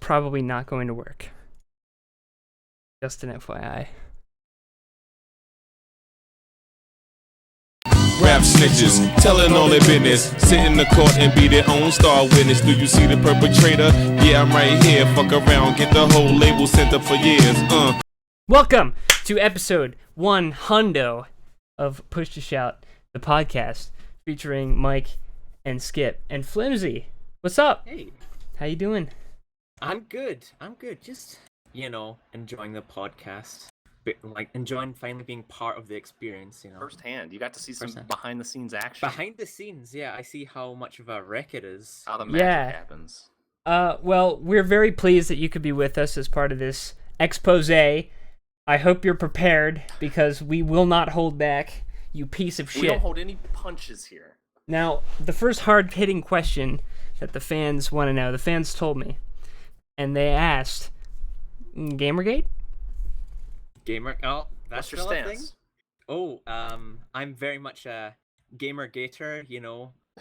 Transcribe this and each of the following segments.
probably not going to work. Just an FYI. Rap snitches, telling all their business. Sit in the court and be their own star witness. Do you see the perpetrator? Yeah, I'm right here. Fuck around, get the whole label sent up for years. Welcome to episode 100 of Push to Shout, the podcast featuring Mike and Skip and Flimsii. What's up? Hey. How you doing? I'm good. Just, enjoying the podcast. Like, enjoying finally being part of the experience, Firsthand. You got to see some behind-the-scenes action. Behind the scenes, yeah. I see how much of a wreck it is. How the magic happens. Well, we're very pleased that you could be with us as part of this expose. I hope you're prepared, because we will not hold back, you piece of shit. We don't hold any punches here. Now, the first hard-hitting question that the fans want to know, the fans told me, and they asked, Gamergate? Oh, that's your stance? Oh, I'm very much a gamer-gator,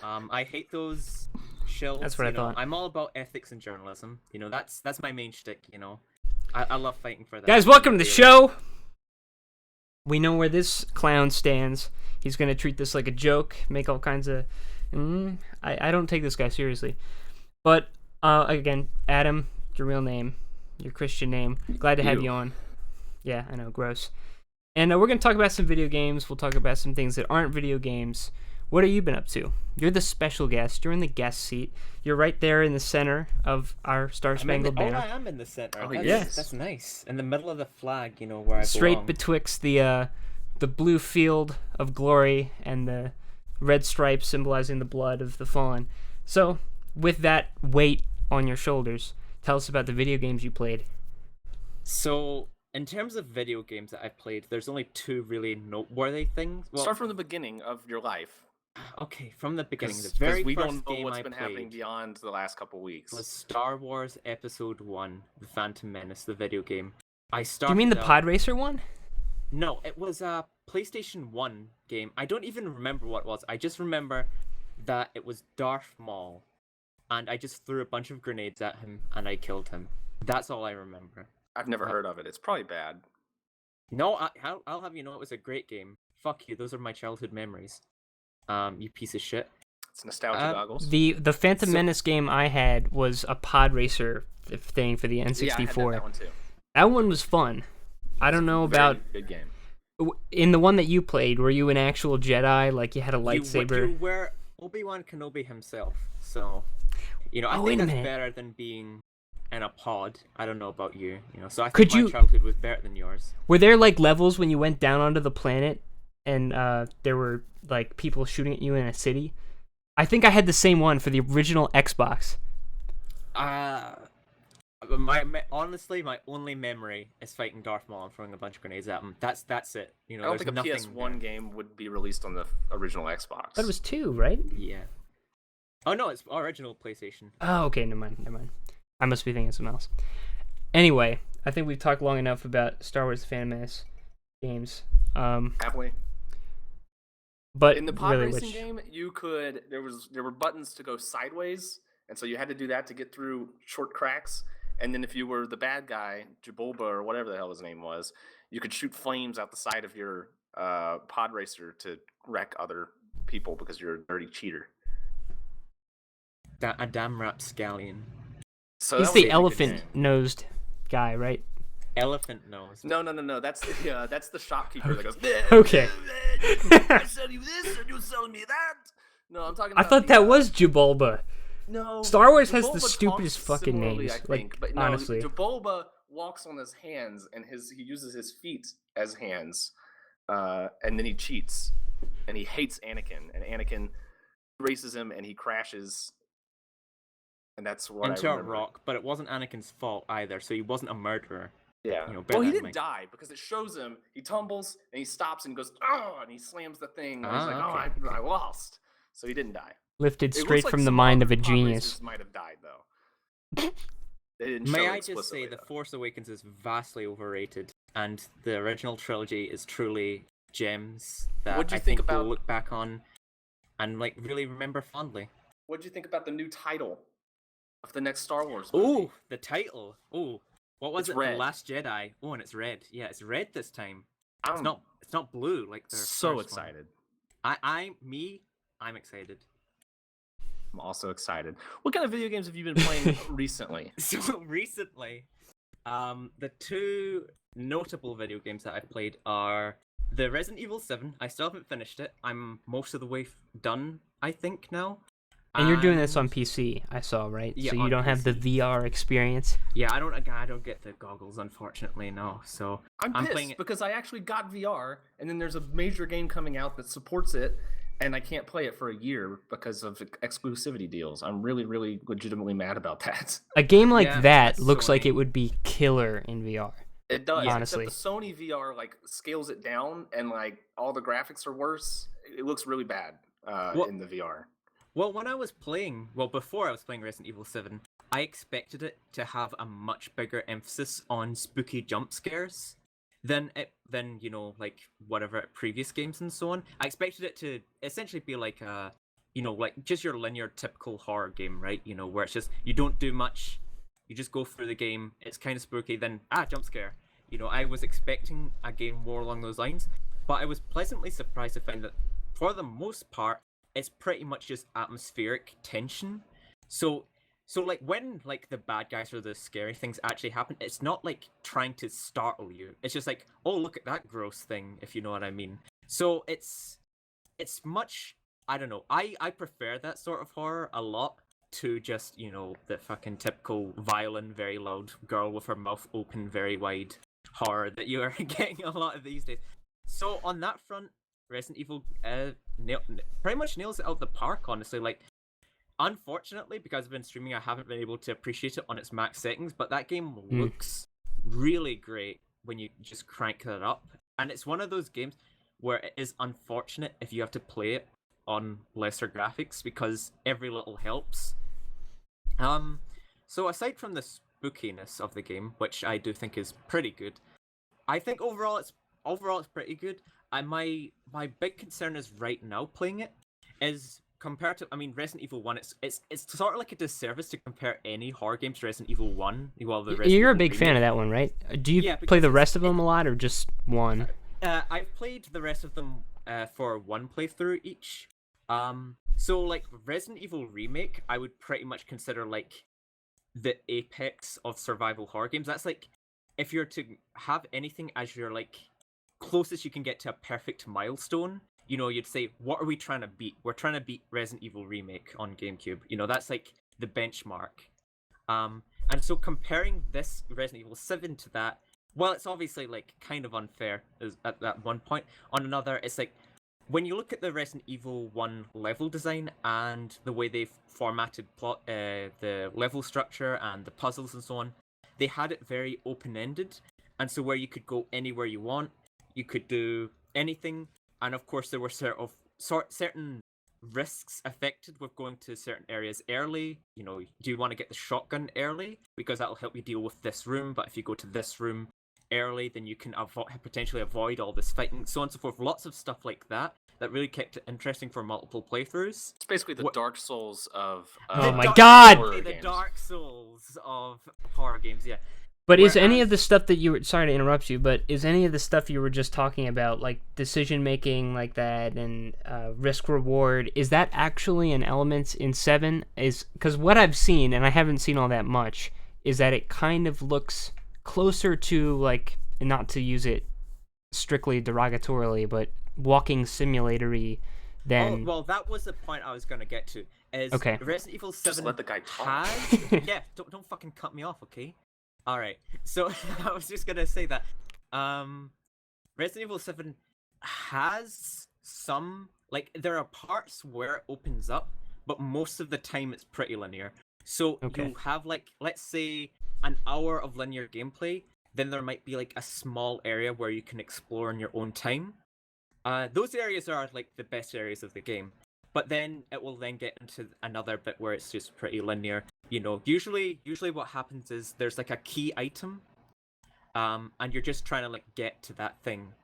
I hate those shills. That's what I thought. I'm all about ethics and journalism. That's my main shtick, I love fighting for that. Guys, welcome to the show. We know where this clown stands. He's going to treat this like a joke, make all kinds of... I don't take this guy seriously. But, again, Adam, your real name, your Christian name. Glad to have you on. Yeah, I know, gross. And we're going to talk about some video games. We'll talk about some things that aren't video games. What have you been up to? You're the special guest. You're in the guest seat. You're right there in the center of our Star Spangled Banner. I am in the center. Oh, yes. That's nice. In the middle of the flag, where I Straight belong. betwixt the blue field of glory and the red stripes symbolizing the blood of the fallen. So, with that weight on your shoulders, tell us about the video games you played. So, in terms of video games that I've played, there's only two really noteworthy things. Well, Start from the beginning of your life. Okay, from the beginning. The Because very we first don't know game what's I been played happening beyond the last couple weeks. was Star Wars Episode 1, The Phantom Menace, the video game. I Do started you mean the out- Pod Racer one? No, it was a PlayStation 1 game. I don't even remember what it was. I just remember that it was Darth Maul, and I just threw a bunch of grenades at him, and I killed him. That's all I remember. I've never heard of it. It's probably bad. No, I'll have you know it was a great game. Fuck you, those are my childhood memories. You piece of shit. It's nostalgia goggles. The Phantom Menace game I had was a Pod Racer thing for the N64. Yeah, I had that one too. That one was fun. I don't know about... Very good game. In the one that you played, were you an actual Jedi? Like, you had a lightsaber? You were Obi-Wan Kenobi himself, so... I wait think a that's minute. better than being in a pod. I don't know about you, so I Could think my you- childhood was better than yours. Were there, like, levels when you went down onto the planet and there were, like, people shooting at you in a city? I think I had the same one for the original Xbox. Honestly, my only memory is fighting Darth Maul and throwing a bunch of grenades at him. That's it. I don't think a PS1 game would be released on the original Xbox. That was 2, right? Yeah. Oh no, it's original PlayStation. Oh, okay, never mind. I must be thinking of something else. Anyway, I think we've talked long enough about Star Wars The Phantom Menace games. Have we? But In the pod really, racing game, there were buttons to go sideways, and so you had to do that to get through short cracks. And then if you were the bad guy, Jabolba or whatever the hell his name was, you could shoot flames out the side of your pod racer to wreck other people because you're a dirty cheater. A damn rapscallion. So he's that was a the good elephant-nosed guy, right? Elephant nose. game. No. That's the shopkeeper that goes. Okay. I sell you this, and you sell me that. No, I'm talking. I About thought that was Jabolba. No. Star Wars has the Jabolba stupidest talks fucking similarly, names, I like, think, but no, honestly. Jabolba walks on his hands, and he uses his feet as hands, and then he cheats, and he hates Anakin, and Anakin races him, and he crashes. And that's what Into I a remember. rock, but it wasn't Anakin's fault either, so he wasn't a murderer. Yeah. better Well, he than didn't me. die because it shows him. He tumbles and he stops and he goes, "Oh!" and he slams the thing. And he's like, okay. I lost." So he didn't die. Lifted It looks straight like from the some mind of other a pod genius. racers might have died though. They didn't. May show it I just say, explicitly, The though. Force Awakens is vastly overrated, and the original trilogy is truly gems that What'd you I think think we'll about- look back on and really remember fondly. What did you think about the new title of the next Star Wars movie. Oh, the title. Oh, what was It's it? red. The Last Jedi. Oh, and it's red. Yeah, it's red this time. It's I'm not. It's not blue like the so first excited. one. I'm excited. I'm also excited. What kind of video games have you been playing recently? So recently, the two notable video games that I've played are the Resident Evil 7. I still haven't finished it. I'm most of the way done, I think, now. And you're doing this on And- PC, I saw, right? Yeah, so you on don't have the PC. VR experience. Yeah, I don't get the goggles, unfortunately, no. So I'm I'm pissed playing it- because I actually got VR, and then there's a major game coming out that supports it, and I can't play it for a year because of exclusivity deals. I'm really, really legitimately mad about that. A game like Yeah, that that's looks so like it annoying. would be killer in VR. It does. Honestly. Except the Sony VR like scales it down, and like all the graphics are worse. It looks really bad Well- in the VR. Well, before I was playing Resident Evil 7, I expected it to have a much bigger emphasis on spooky jump scares than like whatever previous games and so on. I expected it to essentially be like like just your linear typical horror game, right? Where it's just you don't do much, you just go through the game, it's kind of spooky, then jump scare. I was expecting a game more along those lines, but I was pleasantly surprised to find that for the most part it's pretty much just atmospheric tension. So like when like the bad guys or the scary things actually happen, it's not like trying to startle you. It's just like, oh, look at that gross thing, if you know what I mean. So it's much, I don't know. I prefer that sort of horror a lot to just, the fucking typical violin, very loud girl with her mouth open very wide horror that you are getting a lot of these days. So on that front, Resident Evil pretty much nails it out the park, honestly. Like, unfortunately, because I've been streaming, I haven't been able to appreciate it on its max settings, but that game looks really great when you just crank that up. And it's one of those games where it is unfortunate if you have to play it on lesser graphics, because every little helps. So aside from the spookiness of the game, which I do think is pretty good, I think overall it's pretty good. My big concern is right now playing it is compared to, Resident Evil 1, it's sort of like a disservice to compare any horror games to Resident Evil 1. Well, the Resident You're a Evil big fan of remake. that one, right? Do you Yeah, play because the rest of them a lot, or just one? I've played the rest of them for one playthrough each. So like Resident Evil Remake, I would pretty much consider like the apex of survival horror games. That's like, if you're to have anything as your like closest you can get to a perfect milestone, you'd say, what are we trying to beat? We're trying to beat Resident Evil Remake on GameCube. That's like the benchmark. And so comparing this Resident Evil 7 to that, well, it's obviously like kind of unfair at that one point. On another, it's like when you look at the Resident Evil 1 level design and the way they've formatted the level structure and the puzzles and so on, they had it very open-ended, and so where you could go anywhere you want, you could do anything, and of course there were certain risks affected with going to certain areas early. Do you want to get the shotgun early because that'll help you deal with this room, but if you go to this room early, then you can potentially avoid all this fighting, so on and so forth. Lots of stuff like that really kept it interesting for multiple playthroughs. It's basically the Dark Souls of Oh my Dark- God! horror The games. Dark Souls of horror games, yeah. But is any of Whereas- the stuff that you were, sorry to interrupt you, but is any of the stuff you were just talking about, like decision making like that and risk reward, is that actually an element in 7? Because what I've seen, and I haven't seen all that much, is that it kind of looks closer to, like, not to use it strictly derogatorily, but walking simulatory than... Oh, well, that was the point I was going to get to. Is Okay. Resident Evil 7 Just let the guy talk. has... Yeah, don't fucking cut me off, okay? Alright, so I was just going to say that Resident Evil 7 has some... Like, there are parts where it opens up, but most of the time it's pretty linear. So Okay. you have, like, let's say an hour of linear gameplay, then there might be, like, a small area where you can explore in your own time. Those areas are, like, the best areas of the game. But then it will then get into another bit where it's just pretty linear. Usually what happens is there's, like, a key item, and you're just trying to, like, get to that thing.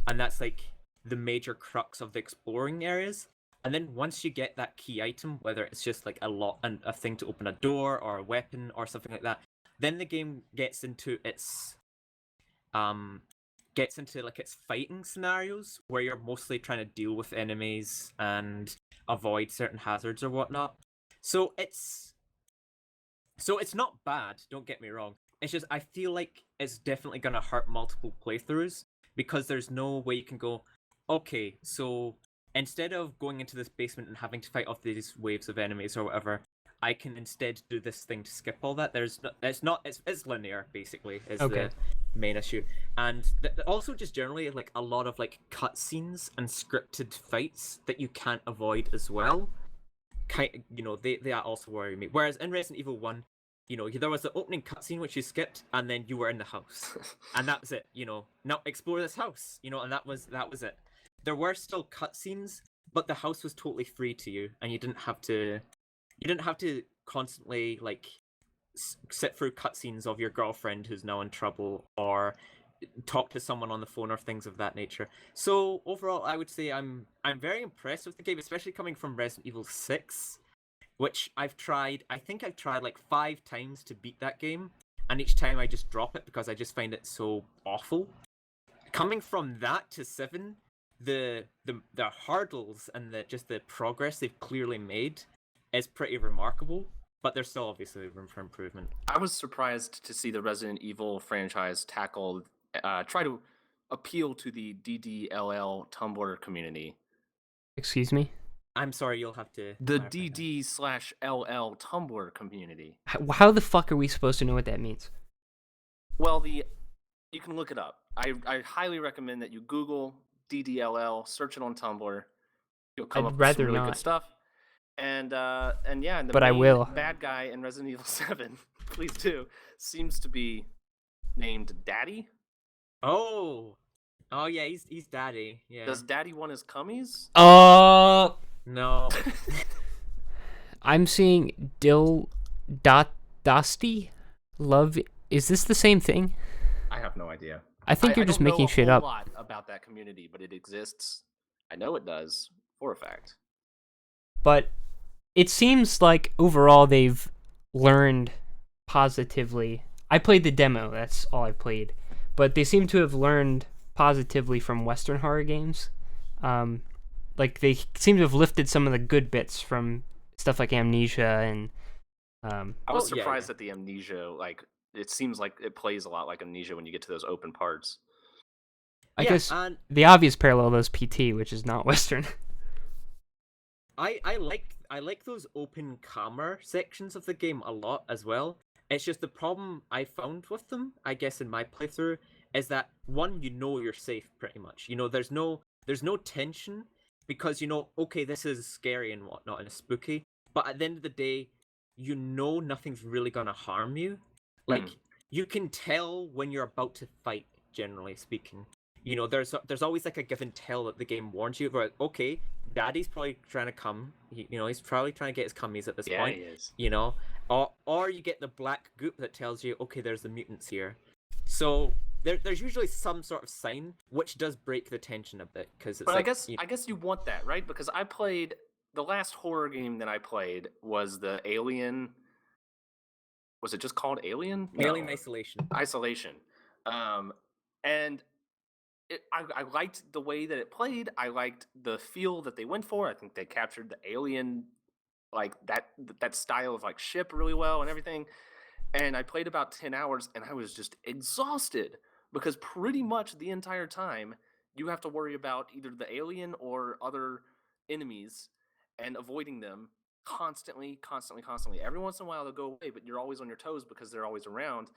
And that's, like, the major crux of the exploring areas. And then once you get that key item, whether it's just like a thing to open a door or a weapon or something like that, then the game gets into its fighting scenarios where you're mostly trying to deal with enemies and avoid certain hazards or whatnot. So it's not bad, don't get me wrong. It's just I feel like it's definitely gonna hurt multiple playthroughs because there's no way you can go, okay, so instead of going into this basement and having to fight off these waves of enemies or whatever, I can instead do this thing to skip all that. It's linear basically is Okay. the main issue, and also just generally like a lot of like cutscenes and scripted fights that you can't avoid as well. They also worry me. Whereas in Resident Evil 1, there was the opening cutscene which you skipped, and then you were in the house, and that was it. Now explore this house. And that was it. There were still cutscenes, but the house was totally free to you, and you didn't have to constantly like sit through cutscenes of your girlfriend who's now in trouble or talk to someone on the phone or things of that nature. So overall, I would say I'm very impressed with the game, especially coming from Resident Evil 6, which I think I've tried like 5 times to beat that game, and each time I just drop it because I just find it so awful. Coming from that to 7, the hurdles and the progress they've clearly made is pretty remarkable, but there's still obviously room for improvement. I was surprised to see the Resident Evil franchise try to appeal to the DDLL Tumblr community. Excuse me? I'm sorry, you'll have to The clarify that. DD/LL Tumblr community. How the fuck are we supposed to know what that means? Well, you can look it up. I highly recommend that you Google DDLL, search it on Tumblr. You'll come I'd up with some rather really not. good stuff. And yeah, and the But I main will. bad guy in Resident Evil 7, please do, seems to be named Daddy. Oh yeah, he's daddy. Yeah. Does Daddy want his cummies? No. I'm seeing Dosty? Love. Is this the same thing? I have no idea. I think you're I just don't know making shit a whole up. lot about that community, but it exists. I know it does for a fact. But it seems like overall they've learned positively. I played the demo, that's all I played. But they seem to have learned positively from Western horror games. Like they seem to have lifted some of the good bits from stuff like Amnesia and I was Oh, yeah, surprised yeah. at the Amnesia. Like, it seems like it plays a lot like Amnesia when you get to those open parts. I Yeah, guess and the obvious parallel though is PT, which is not Western. I like those open camera sections of the game a lot as well. It's just the problem I found with them, I guess, in my playthrough, is that one, you're safe pretty much. There's no tension because okay, this is scary and whatnot and it's spooky, but at the end of the day, nothing's really gonna harm you. Like you can tell when you're about to fight, generally speaking. There's always like a give and tell that the game warns you about. Okay, Daddy's probably trying to come. He's probably trying to get his cummies at this Yeah, point. he is. Or you get the black goop that tells you, okay, there's the mutants here. So there's usually some sort of sign which does break the tension a bit because it's But like I guess you want that, right? Because I played the last horror game that I played was the Alien. Was it just called Alien? Alien No. Isolation. Isolation. And I liked the way that it played. I liked the feel that they went for. I think they captured the alien, like that style of like ship really well and everything. And I played about 10 hours and I was just exhausted because pretty much the entire time you have to worry about either the alien or other enemies and avoiding them constantly, constantly, constantly. Every once in a while they'll go away, but you're always on your toes because they're always around.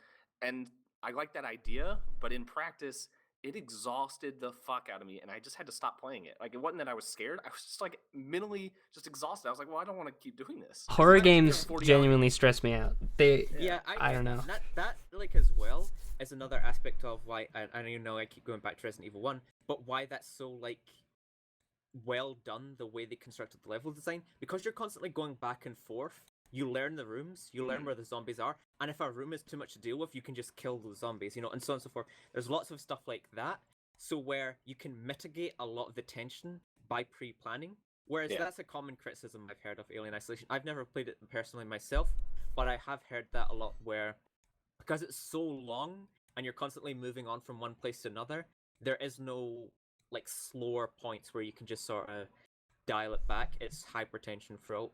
And I like that idea, but in practice, it exhausted the fuck out of me and I just had to stop playing it. Like, it wasn't that I was scared. I was just like mentally just exhausted. I was like, well, I don't want to keep doing this. Horror I just did games 40 hours. genuinely stress me out. Yeah, I don't know. That like as well is another aspect of why I I keep going back to Resident Evil 1, but why that's so like well done the way they constructed the level design, because you're constantly going back and forth. You learn the rooms, you learn where the zombies are, and if a room is too much to deal with, you can just kill those zombies, and so on and so forth. There's lots of stuff like that, so where you can mitigate a lot of the tension by pre-planning. Whereas Yeah. that's a common criticism I've heard of Alien Isolation. I've never played it personally myself, but I have heard that a lot where because it's so long and you're constantly moving on from one place to another, there is no like slower points where you can just sort of dial it back. It's hypertension throughout.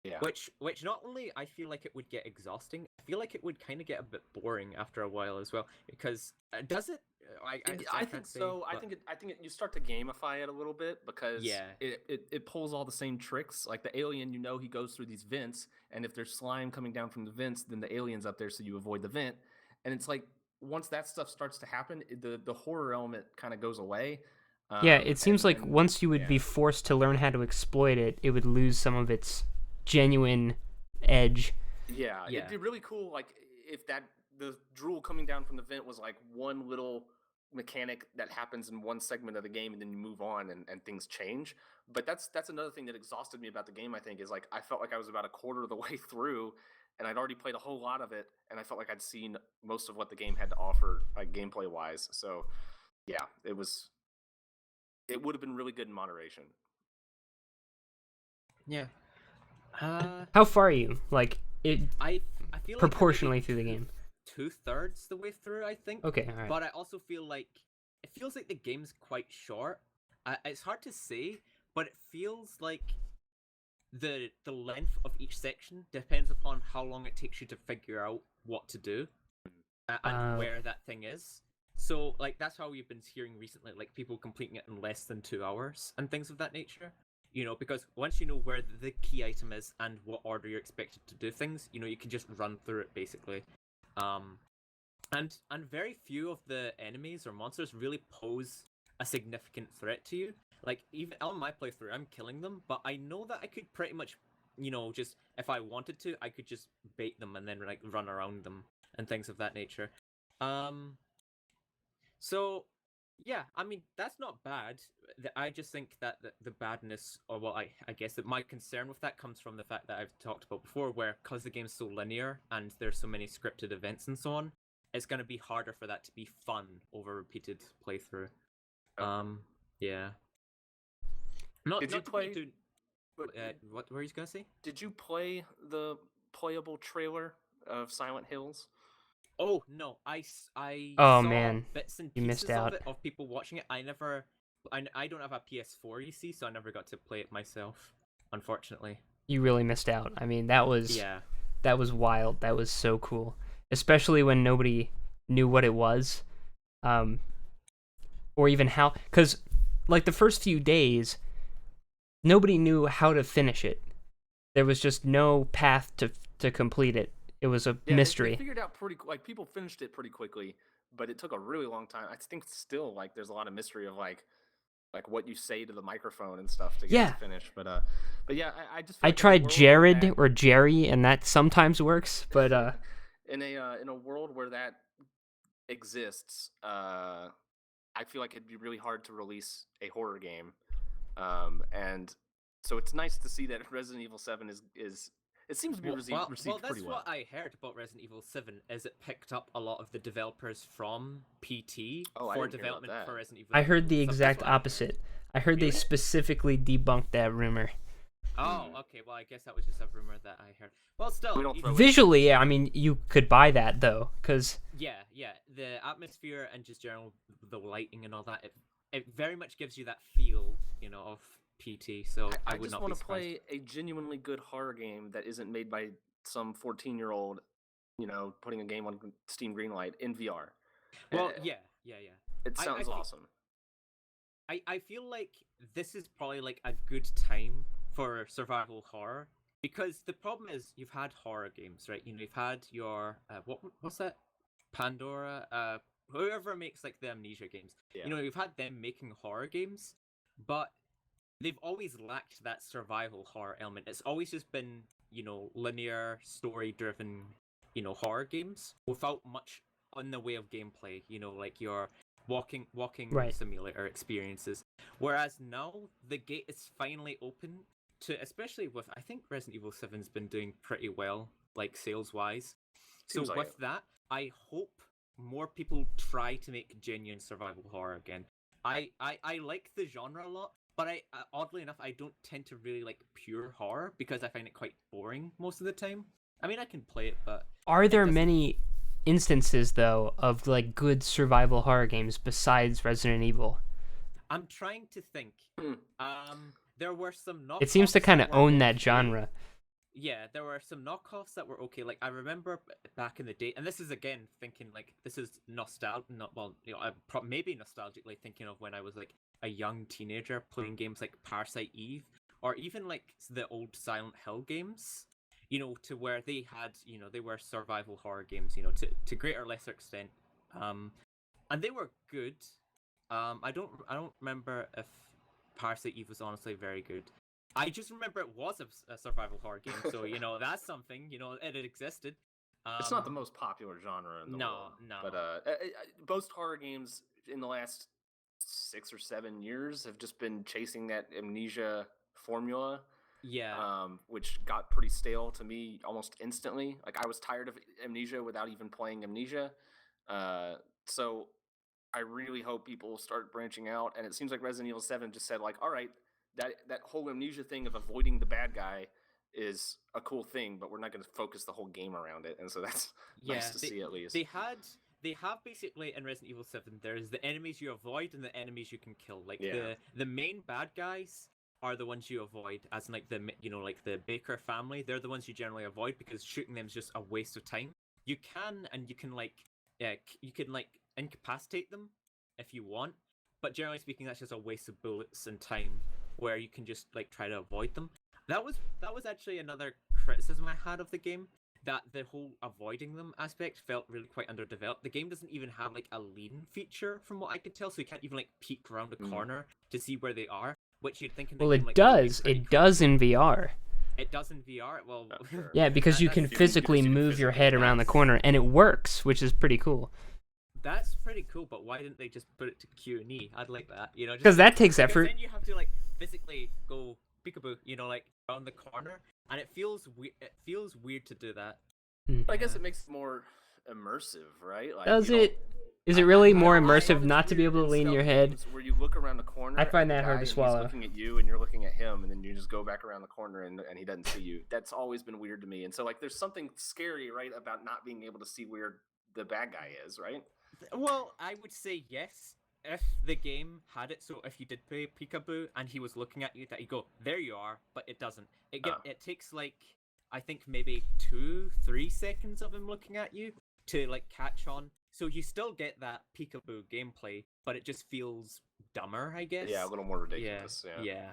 Yeah. Which not only I feel like it would get exhausting, I feel like it would kind of get a bit boring after a while as well. Because does it? I can't think say, so. but I think you start to gamify it a little bit because Yeah. it pulls all the same tricks. Like the alien, he goes through these vents, and if there's slime coming down from the vents, then the alien's up there, so you avoid the vent. And it's like once that stuff starts to happen, the horror element kind of goes away. Yeah, it seems like and once you would yeah. be forced to learn how to exploit it, it would lose some of its genuine edge. Yeah, Yeah. it'd be really cool. Like if the drool coming down from the vent was like one little mechanic that happens in one segment of the game, and then you move on and things change. But that's another thing that exhausted me about the game. I think is like I felt like I was about a quarter of the way through, and I'd already played a whole lot of it, and I felt like I'd seen most of what the game had to offer, like gameplay wise. So yeah, it would have been really good in moderation. yeah. How far are you? Like, I feel proportionally like through the game. 2/3 the way through, I think. Okay, all right. But I also feel like it feels like the game's quite short. It's hard to say, but it feels like the length of each section depends upon how long it takes you to figure out what to do and where that thing is. So like that's how we've been hearing recently, like people completing it in less than 2 hours and things of that nature. Because once you know where the key item is and what order you're expected to do things, you can just run through it basically. And very few of the enemies or monsters really pose a significant threat to you. Like even on my playthrough, I'm killing them, but I know that I could pretty much, just if I wanted to, I could just bait them and then like run around them and things of that nature. So yeah, I mean that's not bad. I just think that the badness, or well, I guess that my concern with that comes from the fact that I've talked about before, where because the game's so linear and there's so many scripted events and so on, it's going to be harder for that to be fun over repeated playthrough. Yeah. Did you play? What were you gonna say? Did you play the playable trailer of Silent Hills? Oh no, I Oh, saw man. bits and You pieces missed of out. it of people watching it. I don't have a PS4, you see, so I never got to play it myself, unfortunately. You really missed out. I mean, that was wild. That was so cool, especially when nobody knew what it was, or even how. Because like the first few days, nobody knew how to finish it. There was just no path to complete it. It was a mystery. They figured out like people finished it pretty quickly, but it took a really long time. I think still like there's a lot of mystery of like what you say to the microphone and stuff to get it to finish. But yeah, I just feel I like tried Jared or Jerry, and that sometimes works. But in a world where that exists, I feel like it'd be really hard to release a horror game, and so it's nice to see that Resident Evil 7 is. It seems to be received pretty well. That's what I heard about Resident Evil 7, is it picked up a lot of the developers from PT for development for Resident Evil. I heard the exact opposite. I heard they specifically debunked that rumor. Oh, okay. Well, I guess that was just a rumor that I heard. Well, still, visually, yeah, I mean, you could buy that though, because yeah, the atmosphere and just general the lighting and all that, it very much gives you that feel, of PT. So I would just not want be to play a genuinely good horror game that isn't made by some 14-year-old, putting a game on Steam Greenlight in VR. Well, yeah. It sounds awesome. I feel like this is probably like a good time for survival horror, because the problem is you've had horror games, right? You've had your what's that? Pandora, whoever makes like the Amnesia games. Yeah. You've had them making horror games, but they've always lacked that survival horror element. It's always just been, linear story-driven, horror games without much in the way of gameplay. Like your walking simulator experiences. Whereas now the gate is finally open to, especially with, I think Resident Evil 7's been doing pretty well, like sales-wise. So with that, I hope more people try to make genuine survival horror again. I like the genre a lot, But oddly enough, I don't tend to really like pure horror because I find it quite boring most of the time. I mean, I can play it, but Are there doesn't- many instances though of like good survival horror games besides Resident Evil? I'm trying to think. Hmm. There were some knockoffs. It seems to kind of that were own that okay. genre. Yeah, there were some knockoffs that were okay. Like I remember back in the day, and this is again thinking like this is nostalgic. Not well, maybe nostalgically thinking of when I was like a young teenager playing games like Parasite Eve, or even like the old Silent Hill games. To where they had, they were survival horror games. To greater or lesser extent, and they were good. I don't remember if Parasite Eve was honestly very good. I just remember it was a survival horror game, so that's something. It existed. It's not the most popular genre in the world. No. But most horror games in the last 6 or 7 years have just been chasing that amnesia formula. Yeah. Which got pretty stale to me almost instantly. Like I was tired of Amnesia without even playing Amnesia. So I really hope people start branching out. And it seems like Resident Evil 7 just said like, all right, that whole Amnesia thing of avoiding the bad guy is a cool thing, but we're not going to focus the whole game around it. And so that's nice to see at least. They have basically in Resident Evil 7. There's the enemies you avoid and the enemies you can kill. Like the main bad guys are the ones you avoid, as in like the Baker family. They're the ones you generally avoid because shooting them is just a waste of time. You can incapacitate them if you want, but generally speaking, that's just a waste of bullets and time. Where you can just like try to avoid them. That was actually another criticism I had of the game. That the whole avoiding them aspect felt really quite underdeveloped. The game doesn't even have like a lean feature from what I could tell, so you can't even like peek around a corner to see where they are. Which you'd think in the Well, game, it like, does. would be pretty It cool. does in VR. It does in VR. Well, Sure. Yeah, because you can that's- physically you can move your physically head around the that's- corner, and it works, which is pretty cool. that's pretty cool. But why didn't they just put it to Q and E? I'd like that. Because that takes because effort. then you have to like physically go peekaboo. Like around the corner, and it feels weird. It feels weird to do that. I guess it makes it more immersive, right? Like, Does you don't- it? Is it really I more don't know, I immersive find not it's to be weird able to in lean your stealth head? games where you look around the corner. I find at the that hard to guy and swallow. He's looking at you, and you're looking at him, and then you just go back around the corner, and he doesn't see you. That's always been weird to me. And so, like, there's something scary, right, about not being able to see where the bad guy is, right? Well, I would say yes if the game had it. So if you did play peekaboo and he was looking at you, that you go, there you are, but it doesn't. It takes like I think maybe 2-3 seconds of him looking at you to like catch on. So you still get that peekaboo gameplay, but it just feels dumber, I guess. Yeah, a little more ridiculous. Yeah.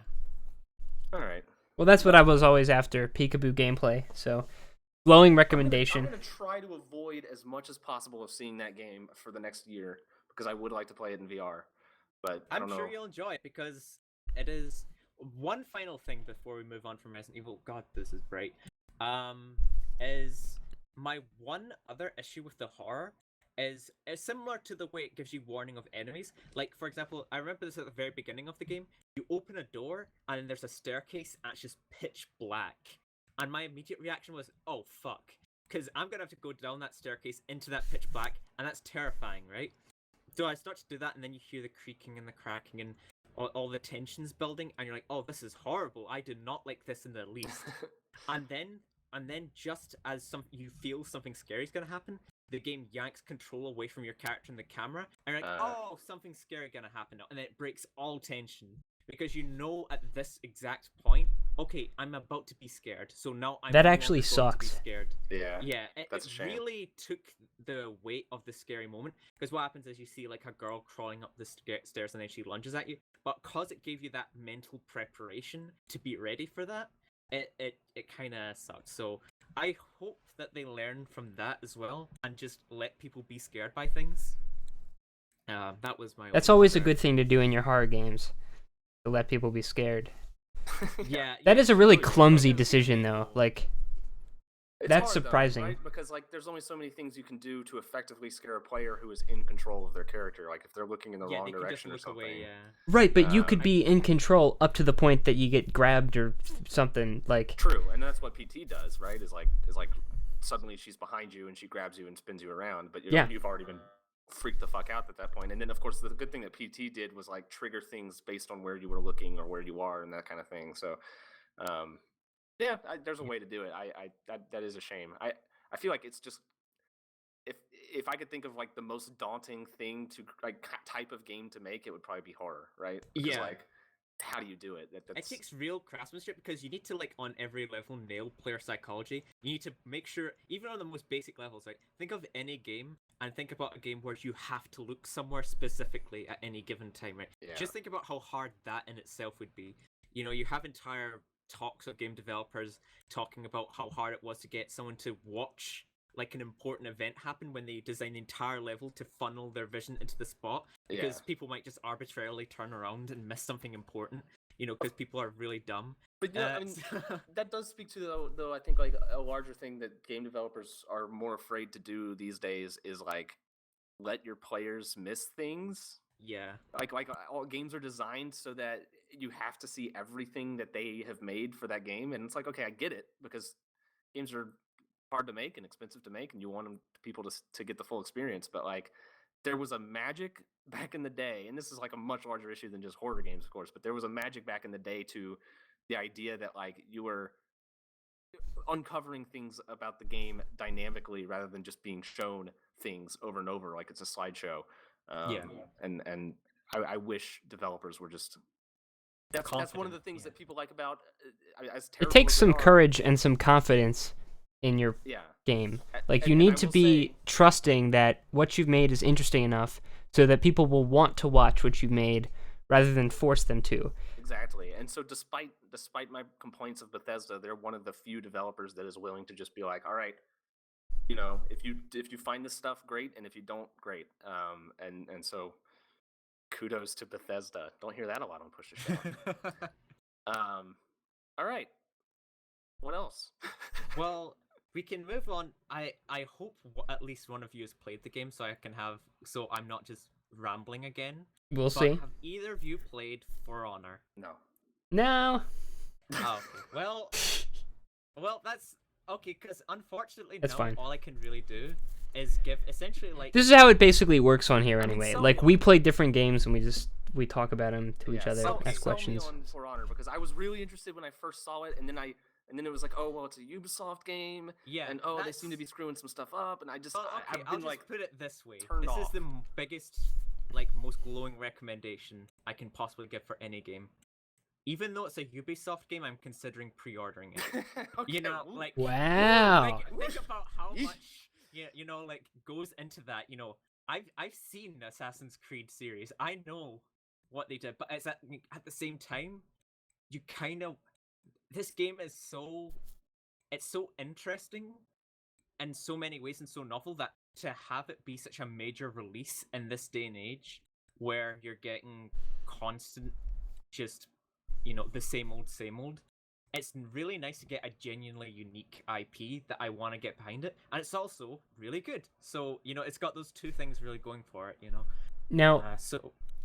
All right. Well, that's what I was always after, peekaboo gameplay. So, glowing recommendation. I'm gonna try to avoid as much as possible of seeing that game for the next year because I would like to play it in VR. But I I'm don't know. sure you'll enjoy it because it is one final thing before we move on from Resident Evil. God, this is bright. Is my one other issue with the horror is similar to the way it gives you warning of enemies. Like, for example, I remember this at the very beginning of the game. You open a door and there's a staircase and it's just pitch black. And my immediate reaction was, oh fuck. Because I'm going to have to go down that staircase into that pitch black, and that's terrifying, right? So I start to do that, and then you hear the creaking and the cracking and all the tensions building, and you're like, oh, this is horrible. I do not like this in the least. and then just as you feel something scary is going to happen, the game yanks control away from your character and the camera, and you're like, oh, something scary going to happen now. And then it breaks all tension. Because you know at this exact point, okay, I'm about to be scared. So now I'm That no actually longer going to be sucks. scared. Yeah. It That's a shame. really took the weight of the scary moment. Because what happens is you see like a girl crawling up the stairs and then she lunges at you. But because it gave you that mental preparation to be ready for that, it kind of sucks. So I hope that they learn from that as well and just let people be scared by things. That was my. That's only always a concern. good thing to do in your horror games. To let people be scared. Yeah. That is a really totally. clumsy decision, though. Like, It's That's hard, though, surprising. right? Because like there's only so many things you can do to effectively scare a player who is in control of their character. Like if they're looking in the Yeah, wrong they could just direction or look something. away. Yeah. right, but you Uh, could be in control up to the point that you get grabbed or something. Like, True, and that's what PT does, right? Is like suddenly she's behind you and she grabs you and spins you around, but Yeah. you've already been freak the fuck out at that point. And then of course the good thing that PT did was like trigger things based on where you were looking or where you are and that kind of thing. So yeah, there's a way to do it. That is a shame. I feel like it's just if I could think of like the most daunting thing to like type of game to make, it would probably be horror, right? Because Yeah. like how do you do it? It That's takes real craftsmanship because you need to like on every level nail player psychology. You need to make sure even on the most basic levels, right? Think of any game and think about a game where you have to look somewhere specifically at any given time, right? Yeah. Just think about how hard that in itself would be. You know, you have entire talks of game developers talking about how hard it was to get someone to watch like an important event happen when they design the entire level to funnel their vision into the spot because people might just arbitrarily turn around and miss something important, you know, because people are really dumb. But yeah, I mean, that does speak to though. I think like a larger thing that game developers are more afraid to do these days is like let your players miss things. Yeah. Like all games are designed so that you have to see everything that they have made for that game, and it's like, okay, I get it because games are hard to make and expensive to make, and you want people to get the full experience. But like, there was a magic back in the day, and this is like a much larger issue than just horror games, of course. But there was a magic back in the day to the idea that like you were uncovering things about the game dynamically rather than just being shown things over and over like it's a slideshow. And I wish developers were just. That's one of the things that people like about. It takes some courage and some confidence in your game. Like you need to be trusting that what you've made is interesting enough so that people will want to watch what you've made rather than force them to. Exactly. And so despite my complaints of Bethesda, they're one of the few developers that is willing to just be like, all right, you know, if you find this stuff, great, and if you don't, great. And so kudos to Bethesda. Don't hear that a lot on Push to Shove. All right. What else? Well, we can move on. I hope at least one of you has played the game, so I'm not just rambling again. We'll see. Have either of you played For Honor? No. No. Oh, okay. Well, that's okay. Because unfortunately, that's fine. All I can really do is give essentially like. This is how it basically works on here, anyway. Like we play different games and we talk about them to each other, ask questions. Sell me on For Honor because I was really interested when I first saw it, and then it was like, oh well, it's a Ubisoft game, and they seem to be screwing some stuff up, and I just I've been like, put it this way: this is the biggest, like, most glowing recommendation I can possibly give for any game. Even though it's a Ubisoft game, I'm considering pre-ordering it. Okay, you know, like wow. Think about how much you know, like goes into that. You know, I've seen Assassin's Creed series. I know what they did, but it's at the same time, you kind of. This game is so interesting in so many ways and so novel that to have it be such a major release in this day and age where you're getting constant just, you know, the same old, it's really nice to get a genuinely unique IP that I want to get behind it, and it's also really good. So, you know, it's got those two things really going for it, you know. Now,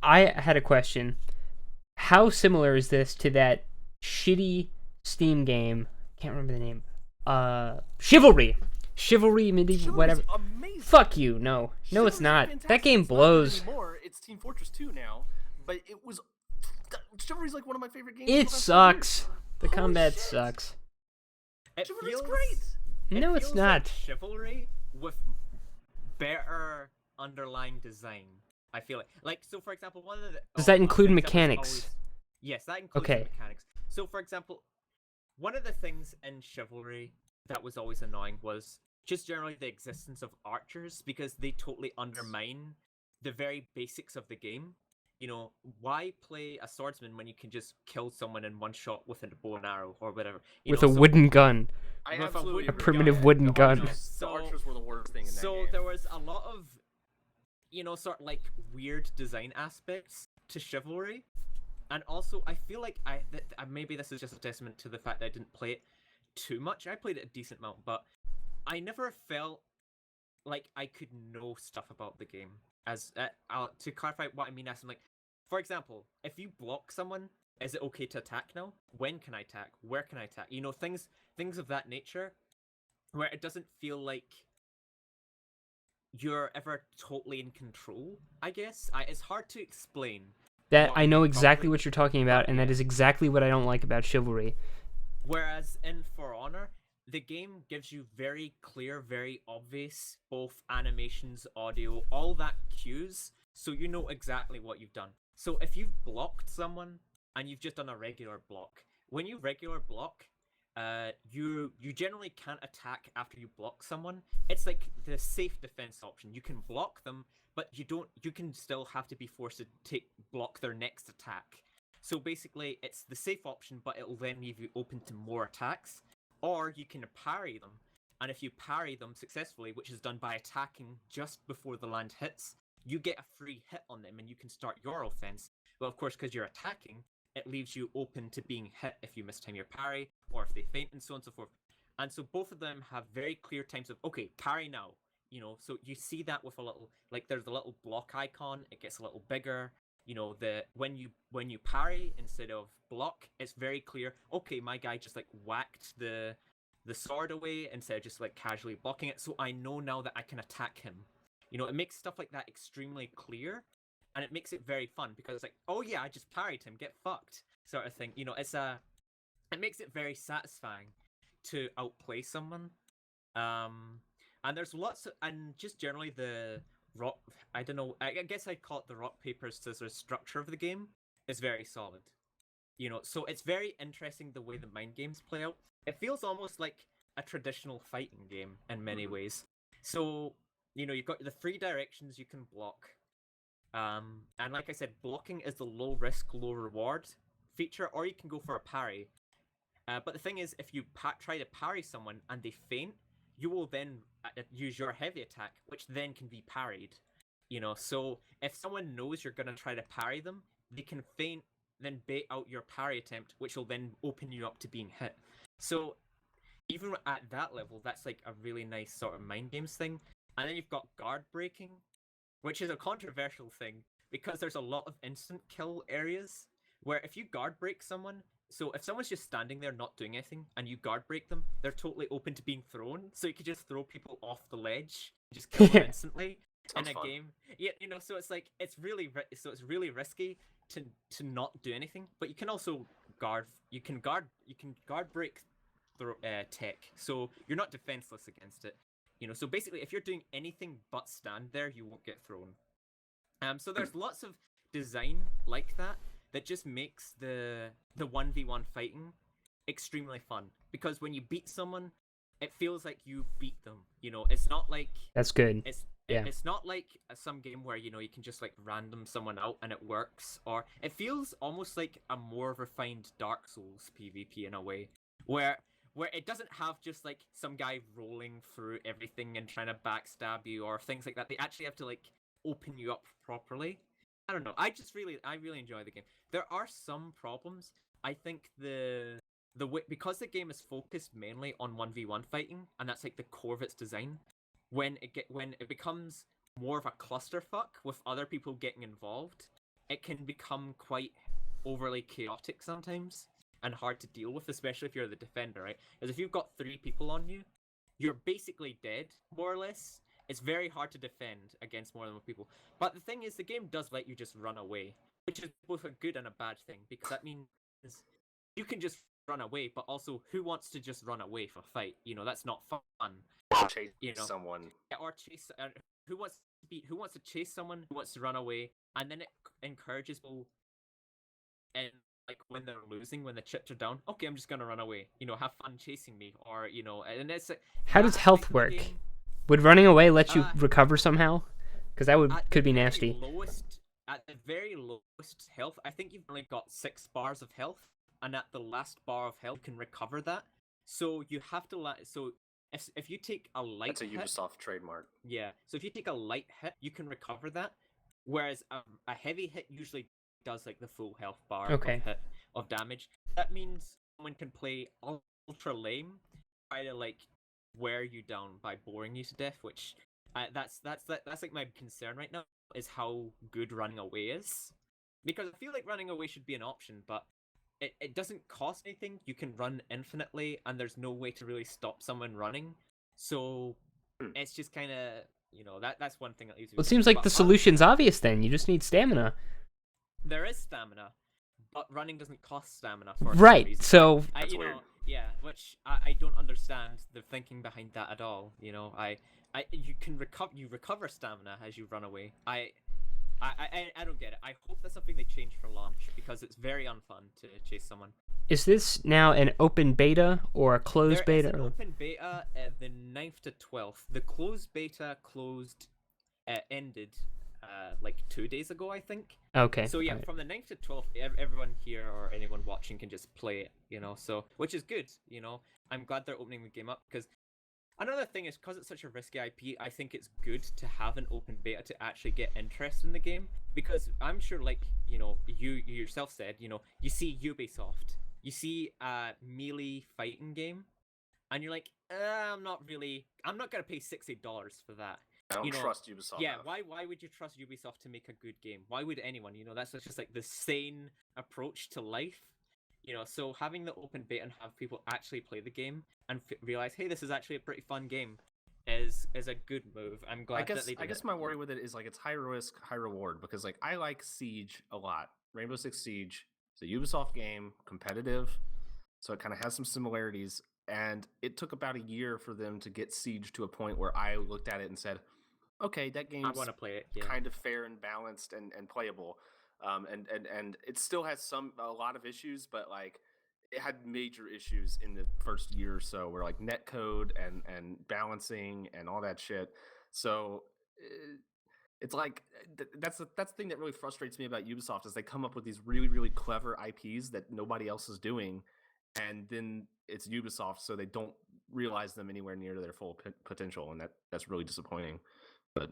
I had a question. How similar is this to that shitty Steam game? Can't remember the name. Chivalry, medieval, whatever. Amazing. Fuck you. No, it's not. That game blows. It's Team Fortress 2 now, but it was. Chivalry's like one of my favorite games. It sucks. The combat sucks. Chivalry's great. No, it's not. Like Chivalry with better underlying design. I feel like so. For example, one of the does that include mechanics? Yes, that includes mechanics. So, for example, one of the things in Chivalry that was always annoying was just generally the existence of archers, because they totally undermine the very basics of the game. You know, why play a swordsman when you can just kill someone in one shot with a bow and arrow or whatever? With a wooden gun. A primitive wooden gun. The archers were the worst thing in that game. So there was a lot of, you know, sort of like weird design aspects to Chivalry. And also, I feel like maybe this is just a testament to the fact that I didn't play it too much. I played it a decent amount, but I never felt like I could know stuff about the game. As to clarify what I mean, as I'm like, for example, if you block someone, is it okay to attack now? When can I attack? Where can I attack? You know, things of that nature, where it doesn't feel like you're ever totally in control. I guess it's hard to explain. That what I I know mean exactly properly. what you're talking about, and that is exactly what I don't like about Chivalry. Whereas in For Honor, the game gives you very clear, very obvious, both animations, audio, all that cues, so you know exactly what you've done. So if you've blocked someone and you've just done a regular block, when you regular block, you generally can't attack after you block someone. It's like the safe defense option. You can block them, but you can still have to be forced to block their next attack. So basically, it's the safe option, but it'll then leave you open to more attacks. Or you can parry them, and if you parry them successfully, which is done by attacking just before the land hits, you get a free hit on them, and you can start your offense. Well, of course, because you're attacking, it leaves you open to being hit if you mistime your parry, or if they faint, and so on and so forth. And so both of them have very clear times of, okay, parry now. So you see that with a little, like there's a little block icon, it gets a little bigger. When you parry instead of block, it's very clear. Okay, my guy just like whacked the sword away instead of just like casually blocking it. So I know now that I can attack him. It makes stuff like that extremely clear, and it makes it very fun because it's like, oh yeah, I just parried him, get fucked, sort of thing. It makes it very satisfying to outplay someone. And there's lots and just generally the rock. I don't know. I guess I'd call it the rock paper scissors structure of the game is very solid. So it's very interesting the way the mind games play out. It feels almost like a traditional fighting game in many ways. So you've got the three directions you can block. And like I said, blocking is the low risk, low reward feature, or you can go for a parry. But the thing is, if you try to parry someone and they faint, you will then use your heavy attack, which then can be parried. So if someone knows you're going to try to parry them, they can feint, then bait out your parry attempt, which will then open you up to being hit. So even at that level, that's like a really nice sort of mind games thing. And then you've got guard breaking, which is a controversial thing because there's a lot of instant kill areas where if you guard break someone, so if someone's just standing there not doing anything and you guard break them, they're totally open to being thrown. So you could just throw people off the ledge, and just kill them instantly Sounds in a fun. game. Yeah, so it's like it's really risky to not do anything, but you can also guard break tech, so you're not defenseless against it. So basically, if you're doing anything but stand there, you won't get thrown. So there's lots of design like that just makes the 1v1 fighting extremely fun, because when you beat someone, it feels like you beat them. It's not like That's good. Yeah. it's not like some game where you can just like random someone out and it works, or it feels almost like a more refined Dark Souls PvP in a way, where it doesn't have just like some guy rolling through everything and trying to backstab you or things like that. They actually have to like open you up properly. I don't know. I really enjoy the game. There are some problems. I think the way, because the game is focused mainly on 1v1 fighting, and that's like the core of its design. When it becomes more of a clusterfuck with other people getting involved, it can become quite overly chaotic sometimes and hard to deal with, especially if you're the defender, right? Because if you've got 3 people on you, you're basically dead, more or less. It's very hard to defend against more than 1 people. But the thing is, the game does let you just run away, which is both a good and a bad thing, because that means you can just run away, but also, who wants to just run away for a fight? That's not fun. Chase someone. Or chase. Who wants to chase someone? Who wants to run away? And then it encourages people, and like when they're losing, when the chips are down, okay, I'm just gonna run away. Have fun chasing me, or and it's. How does health work? Would running away let you recover somehow? Because that could be nasty. At the very lowest health, I think you've only got 6 bars of health, and at the last bar of health, you can recover that. So you have to if you take a light That's a Ubisoft trademark. Yeah, so if you take a light hit, you can recover that, whereas a heavy hit usually does like the full health bar of damage. That means someone can play ultra lame, try to like wear you down by boring you to death, which that's like my concern right now, is how good running away is, because I feel like running away should be an option, but it doesn't cost anything. You can run infinitely, and there's no way to really stop someone running. So it's just kind of that's one thing that leaves me. Well, it with seems it. like But the solution's obvious then. You just need stamina. there is stamina, but running doesn't cost stamina for some Right. reason. So I, That's you weird. know, yeah, which I don't understand the thinking behind that at all. You recover stamina as you run away. I don't get it. I hope that's something they change for launch because it's very unfun to chase someone. is this now an open beta or a closed There is beta? an Or... open beta the 9th to 12th. The closed beta ended like 2 days ago, I think. Okay. So yeah, alright. from the 9th to 12th, everyone here or anyone watching can just play it, so which is good, I'm glad they're opening the game up because another thing is because it's such a risky IP, I think it's good to have an open beta to actually get interest in the game because I'm sure like, you yourself said, you see Ubisoft, you see a melee fighting game and you're like, I'm not gonna pay $60 for that. I don't trust Ubisoft. Yeah, enough. why would you trust Ubisoft to make a good game? Why would anyone? That's just like the sane approach to life. So having the open beta and have people actually play the game and realize, hey, this is actually a pretty fun game, is a good move. I'm glad that they did I guess it. my worry with it is like it's high risk, high reward because like I like Siege a lot. Rainbow Six Siege is a Ubisoft game, competitive, so it kind of has some similarities. And it took about a year for them to get Siege to a point where I looked at it and said, okay, that I game's want to play it. Yeah. kind of fair and balanced and playable. And it still has a lot of issues, but like it had major issues in the first year or so where like netcode and balancing and all that shit. So it's like that's the thing that really frustrates me about Ubisoft is they come up with these really really clever IPs that nobody else is doing, and then it's Ubisoft, so they don't realize them anywhere near their full potential, and that's really disappointing. But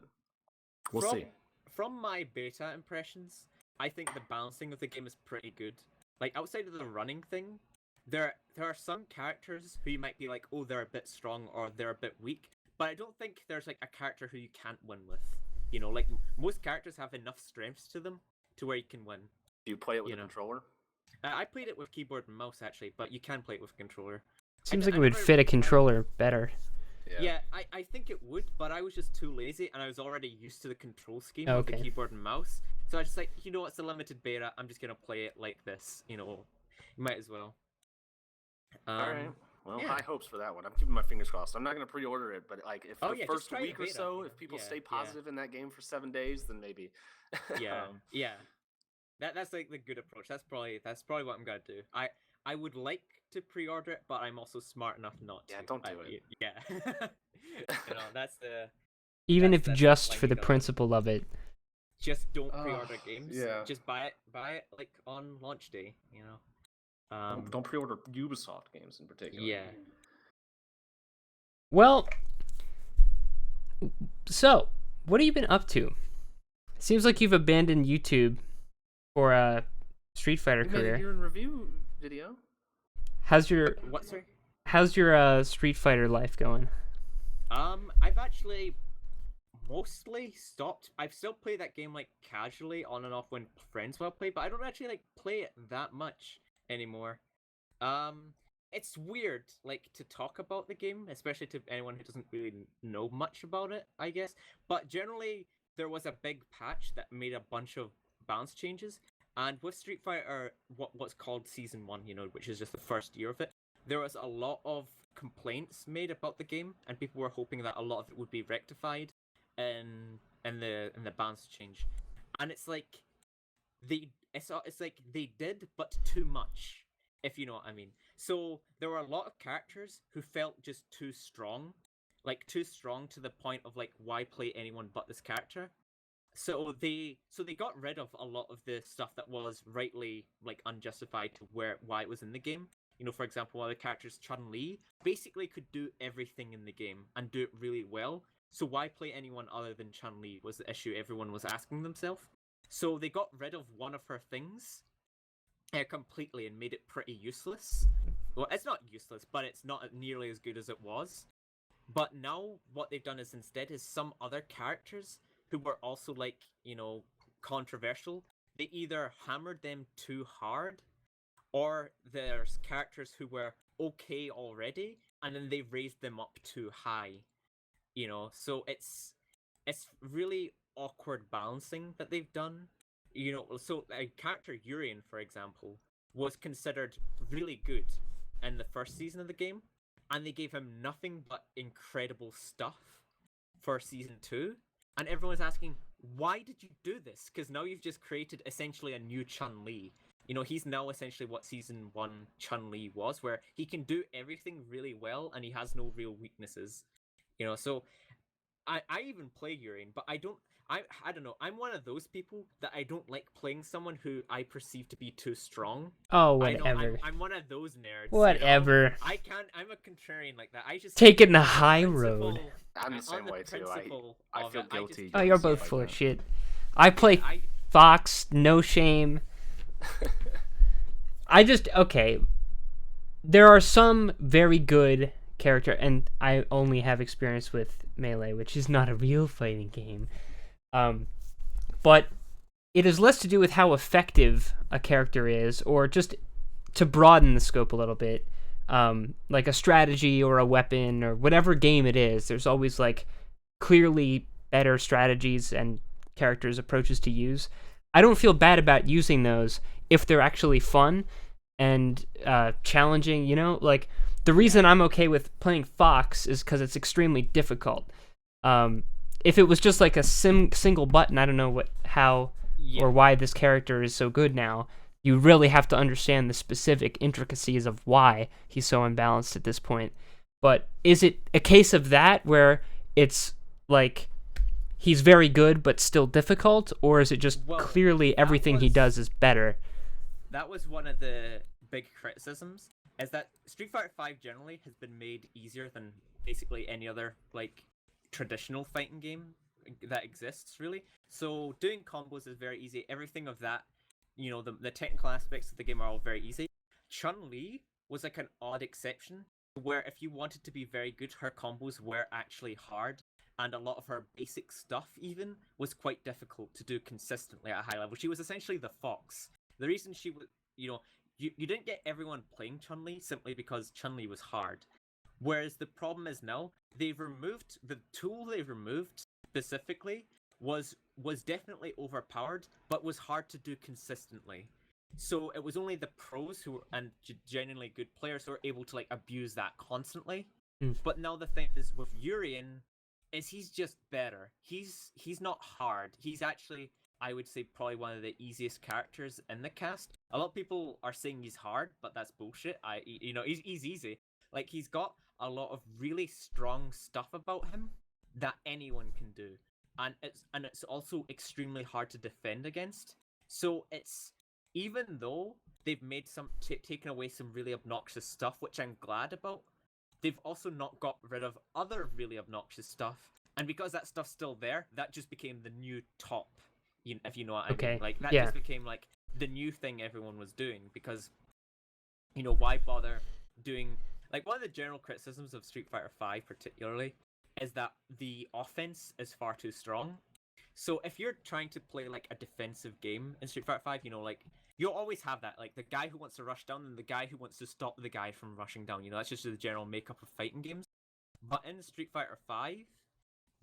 we'll from, see. From my beta impressions, I think the balancing of the game is pretty good. Like outside of the running thing, there are some characters who you might be like, oh, they're a bit strong or they're a bit weak, but I don't think there's like a character who you can't win with. Like most characters have enough strengths to them to where you can win. Do you play it with a controller? I played it with keyboard and mouse actually, but you can play it with a controller. Seems like it would fit a controller better. Yeah, I think it would, but I was just too lazy and I was already used to the control scheme of the keyboard and mouse. So I was just like, it's a limited beta, I'm just gonna play it like this, you might as well. Alright. Well, high hopes for that one. I'm keeping my fingers crossed. I'm not going to pre-order it, but like if the first week or so, if people stay positive in that game for 7 days, then maybe. Yeah. That's like the good approach. That's probably what I'm gonna do. I would like to pre-order it, but I'm also smart enough not to. Yeah, don't do it. Yeah. That's the. Even if that's just for the principle of it. Just don't pre-order games. Yeah. Just buy it like on launch day. Don't pre-order Ubisoft games in particular. Yeah. Well, so what have you been up to? Seems like you've abandoned YouTube for a Street Fighter career. Made a review video. How's your What, sorry? How's your Street Fighter life going? I've actually mostly stopped. I've still played that game like casually on and off when friends will play, but I don't actually like play it that much anymore. It's weird like to talk about the game, especially to anyone who doesn't really know much about it, I guess. But generally there was a big patch that made a bunch of balance changes, and with Street Fighter what's called Season 1, which is just the first year of it, there was a lot of complaints made about the game, and people were hoping that a lot of it would be rectified in the balance change. And it's like it's like they did, but too much, if you know what I mean. So there were a lot of characters who felt just too strong to the point of like, why play anyone but this character? So they got rid of a lot of the stuff that was rightly like unjustified to why it was in the game. For example, one of the characters, Chun-Li, basically could do everything in the game and do it really well. So why play anyone other than Chun-Li was the issue everyone was asking themselves. So they got rid of one of her things completely and made it pretty useless. Well, it's not useless, but it's not nearly as good as it was. But now what they've done is instead is some other characters who were also like, controversial. They either hammered them too hard, or there's characters who were okay already, and then they raised them up too high. So it's really awkward balancing that they've done. So a character Urian, for example, was considered really good in the first season of the game, and they gave him nothing but incredible stuff for season 2. And everyone's asking, why did you do this? Because now you've just created essentially a new Chun-Li. He's now essentially what season 1 Chun-Li was, where he can do everything really well and he has no real weaknesses. So I even play Urian, but I don't know. I'm one of those people that I don't like playing someone who I perceive to be too strong. Oh, I know whatever. I'm one of those nerds. Whatever. I'm a contrarian like that. I just Taking the on high principle- road. I'm the on same way too. principle I of feel it, guilty. Oh, doing you're stuff both like full of that. shit. I play Fox, no shame. Okay. There are some very good character, and I only have experience with Melee, which is not a real fighting game. But it is less to do with how effective a character is, or just to broaden the scope a little bit. Like a strategy or a weapon or whatever game it is, there's always like clearly better strategies and characters' approaches to use. I don't feel bad about using those if they're actually fun and challenging, Like, the reason I'm okay with playing Fox is because it's extremely difficult. If it was just like a single button, I don't know how or why this character is so good now. You really have to understand the specific intricacies of why he's so unbalanced at this point. But is it a case of that where it's like he's very good but still difficult, or is it just clearly everything he does is better? That was one of the big criticisms, is that Street Fighter V generally has been made easier than basically any other like traditional fighting game that exists, really. So doing combos is very easy. Everything of that, the technical aspects of the game are all very easy. Chun-Li was like an odd exception, where if you wanted to be very good, her combos were actually hard, and a lot of her basic stuff even was quite difficult to do consistently at a high level. She was essentially the Fox. The reason she was, you didn't get everyone playing Chun-Li simply because Chun-Li was hard. Whereas the problem is now, the tool they've removed specifically was definitely overpowered, but was hard to do consistently. So it was only the pros and genuinely good players who were able to like abuse that constantly. But now the thing is with Urian, is he's just better. He's not hard. He's actually, I would say, probably one of the easiest characters in the cast. A lot of people are saying he's hard, but that's bullshit. He's easy. Like, he's got a lot of really strong stuff about him that anyone can do, and it's also extremely hard to defend against. So it's, even though they've made taken away some really obnoxious stuff, which I'm glad about, they've also not got rid of other really obnoxious stuff, and because that stuff's still there, that just became the new top. If you know what I mean, like that just became like the new thing everyone was doing, because why bother doing, like, one of the general criticisms of Street Fighter V particularly is that the offense is far too strong. So if you're trying to play like a defensive game in Street Fighter V, like, you'll always have that, like, the guy who wants to rush down and the guy who wants to stop the guy from rushing down. That's just the general makeup of fighting games. But in Street Fighter V,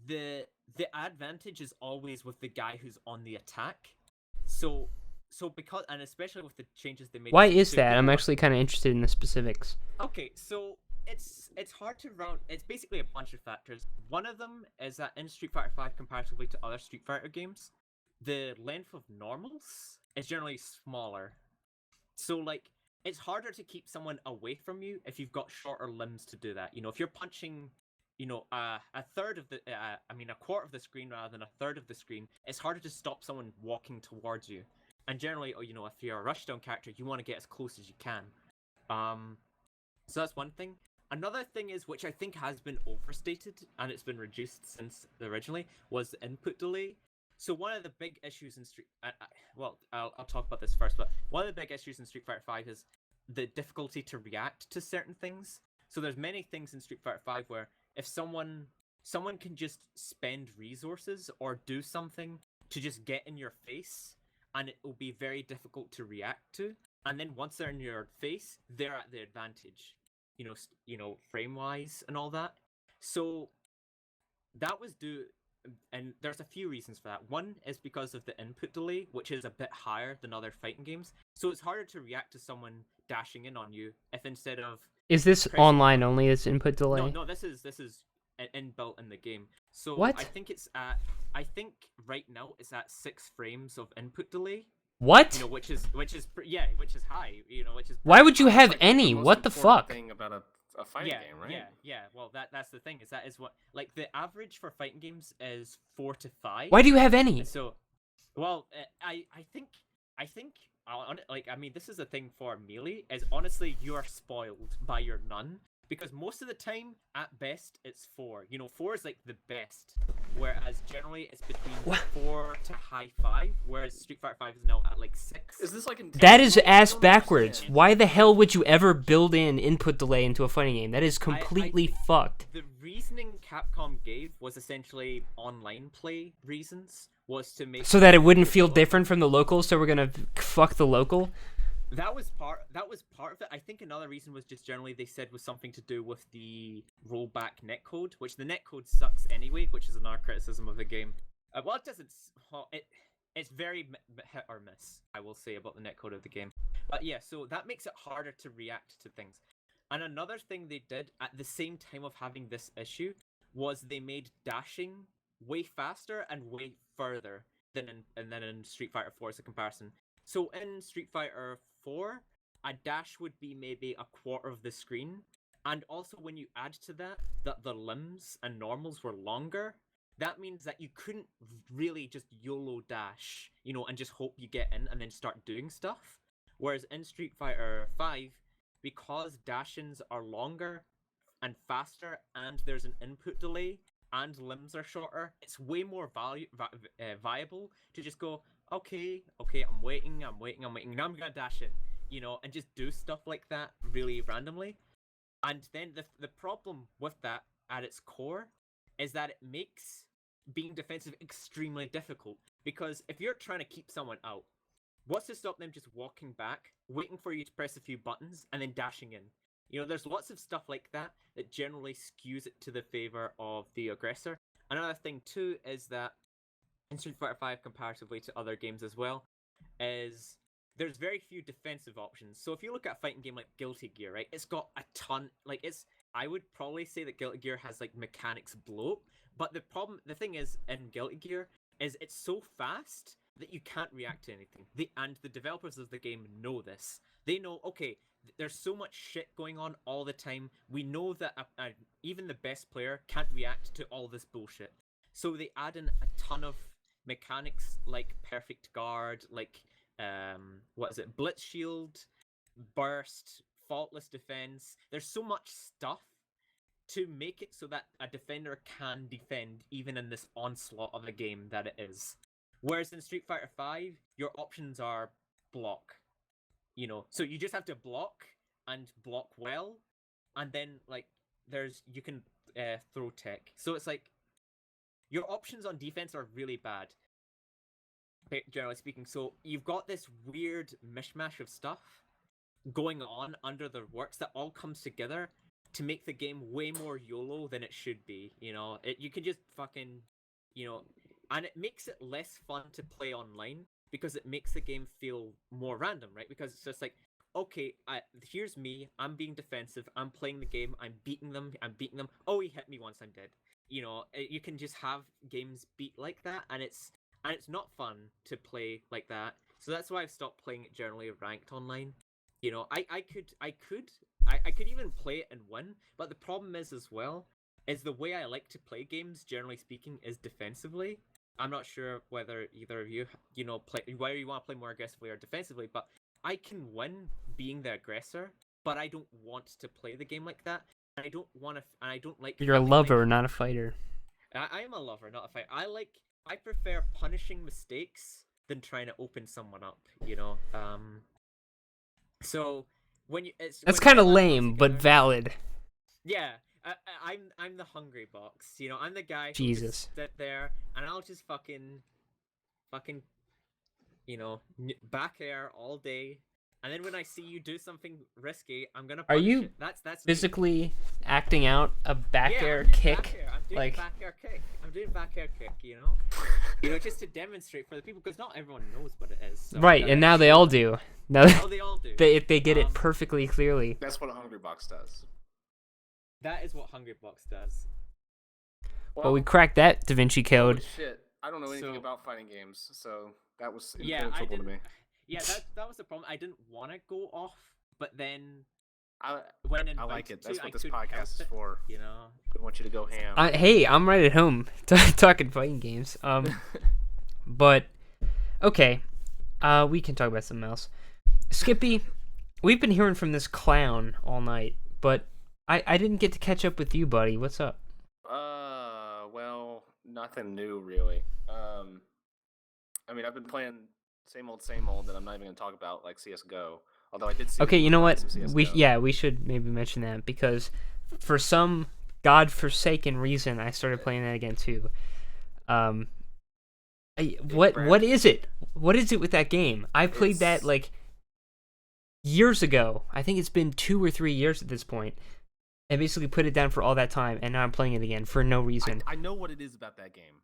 the advantage is always with the guy who's on the attack. So because, and especially with the changes they made. Why is that? I'm actually kind of interested in the specifics. Okay, so it's hard to round. It's basically a bunch of factors. One of them is that in Street Fighter V, comparatively to other Street Fighter games, the length of normals is generally smaller. So like, it's harder to keep someone away from you if you've got shorter limbs to do that. If you're punching, a quarter of the screen rather than a third of the screen, it's harder to stop someone walking towards you. And generally, if you're a rushdown character, you want to get as close as you can. So that's one thing. Another thing is, which I think has been overstated, and it's been reduced since originally, was the input delay. So one of the big issues in I'll talk about this first, but one of the big issues in Street Fighter V is the difficulty to react to certain things. So there's many things in Street Fighter V where if someone can just spend resources or do something to just get in your face, and it will be very difficult to react to. And then once they're in your face, they're at the advantage, frame wise and all that. So that was due and there's a few reasons for that. One is because of the input delay, which is a bit higher than other fighting games. So it's harder to react to someone dashing in on you if instead of Is this pressing online button- only? This input delay? No, this is inbuilt in the game. So What? I think right now it's at 6 frames of input delay. What? You know, which is high. You know, which is Why would you pretty have high. Like, any? most What the important fuck? thing about a fighting game, right? Yeah. Well, that's the thing. That is what, like, the average for fighting games is 4 to 5. Why do you have any? So, well, I think like, I mean, this is the thing for Melee, is honestly you are spoiled by your none, because most of the time at best it's 4. You know, 4 is like the best, whereas generally it's between What? 4 to high 5, whereas Street Fighter 5 is now at like 6. Is this like That is intentional? I ass don't backwards. understand. Why the hell would you ever build in input delay into a fighting game? That is completely fucked. The reasoning Capcom gave was essentially online play reasons, was to make So that it wouldn't feel different from the local, so we're gonna fuck the local? That was part of it. I think another reason was just generally they said was something to do with the rollback netcode, which the netcode sucks anyway, which is another criticism of the game. Well, it doesn't. It's very hit or miss, I will say, about the netcode of the game. But yeah, so that makes it harder to react to things. And another thing they did at the same time of having this issue was they made dashing way faster and way further than in Street Fighter 4 as a comparison. So in Street Fighter 4, a dash would be maybe a quarter of the screen, and also when you add to that the limbs and normals were longer, that means that you couldn't really just YOLO dash, you know, and just hope you get in and then start doing stuff. Whereas in Street Fighter 5, because dashins are longer and faster, and there's an input delay, and limbs are shorter, it's way more viable to just go, okay, I'm waiting, now I'm gonna dash in, you know, and just do stuff like that really randomly. And then the problem with that at its core is that it makes being defensive extremely difficult, because if you're trying to keep someone out, what's to stop them just walking back, waiting for you to press a few buttons, and then dashing in? You know, there's lots of stuff like that that generally skews it to the favor of the aggressor. Another thing too is that in Street Fighter 5, comparatively to other games as well, is there's very few defensive options. So if you look at a fighting game like Guilty Gear, right, it's got a ton, like, I would probably say that Guilty Gear has like mechanics bloat, but the thing is, in Guilty Gear, is it's so fast that you can't react to anything. And the developers of the game know this. They know, okay, there's so much shit going on all the time. We know that even the best player can't react to all this bullshit. So they add in a ton of mechanics like perfect guard, like blitz shield, burst, faultless defense. There's so much stuff to make it so that a defender can defend even in this onslaught of a game that it is. Whereas in Street Fighter 5, your options are block. You know, so you just have to block and block well, and then like you can throw tech. So it's like your options on defense are really bad, generally speaking. So you've got this weird mishmash of stuff going on under the works that all comes together to make the game way more YOLO than it should be. You know, you can just fucking, you know, and it makes it less fun to play online, because it makes the game feel more random, right? Because it's just like, okay, here's me, I'm being defensive, I'm playing the game, I'm beating them. Oh, he hit me once, I'm dead. You know, you can just have games beat like that, and it's not fun to play like that. So that's why I've stopped playing it generally ranked online. You know, I could even play it and win, but the problem is as well, is the way I like to play games, generally speaking, is defensively. I'm not sure whether either of you, you know, whether you want to play more aggressively or defensively, but I can win being the aggressor, but I don't want to play the game like that. And I don't want to, and I don't like. You're a having, lover, like, not a fighter. I am a lover, not a fighter. I prefer punishing mistakes than trying to open someone up. You know, so when you, That's kind of lame, but valid. Yeah. I'm the hungry box, you know. I'm the guy who Jesus. just sit there and I'll just fucking, you know, back air all day, and then when I see you do something risky, I'm gonna. Are Punish you it. That's me. physically acting out a back Yeah, air I'm doing kick? back air. I'm doing Like- back air kick. I'm doing back air kick. You know, just to demonstrate for the people, because not everyone knows what it is. So I Right, gotta and now they show all them. do. Now Now they all do. they get it Um, perfectly clearly. That's what a Hungry Box does. That is what Hungry Box does. Well, we cracked that Da Vinci holy Code. shit. I don't know anything So- about fighting games, so that was Yeah, I impenetrable to didn't. me. Yeah, that was the problem. I didn't want to go off, but then I when I invited like it. That's to, what I this couldn't help podcast is it, for. You know. We want you to go ham. Hey, I'm right at home talking fighting games. But okay, we can talk about something else. Skippy, we've been hearing from this clown all night, but I didn't get to catch up with you, buddy. What's up? Well, nothing new really. I mean, I've been playing same old that I'm not even gonna talk about, like CS:GO. Although I did see. Okay, that you know were what? playing some CS:GO. We should maybe mention that because for some godforsaken reason, I started playing that again too. What is it? What is it with that game? I played that It's- like years ago. I think it's been 2 or 3 years at this point. I basically put it down for all that time, and now I'm playing it again for no reason. I know what it is about that game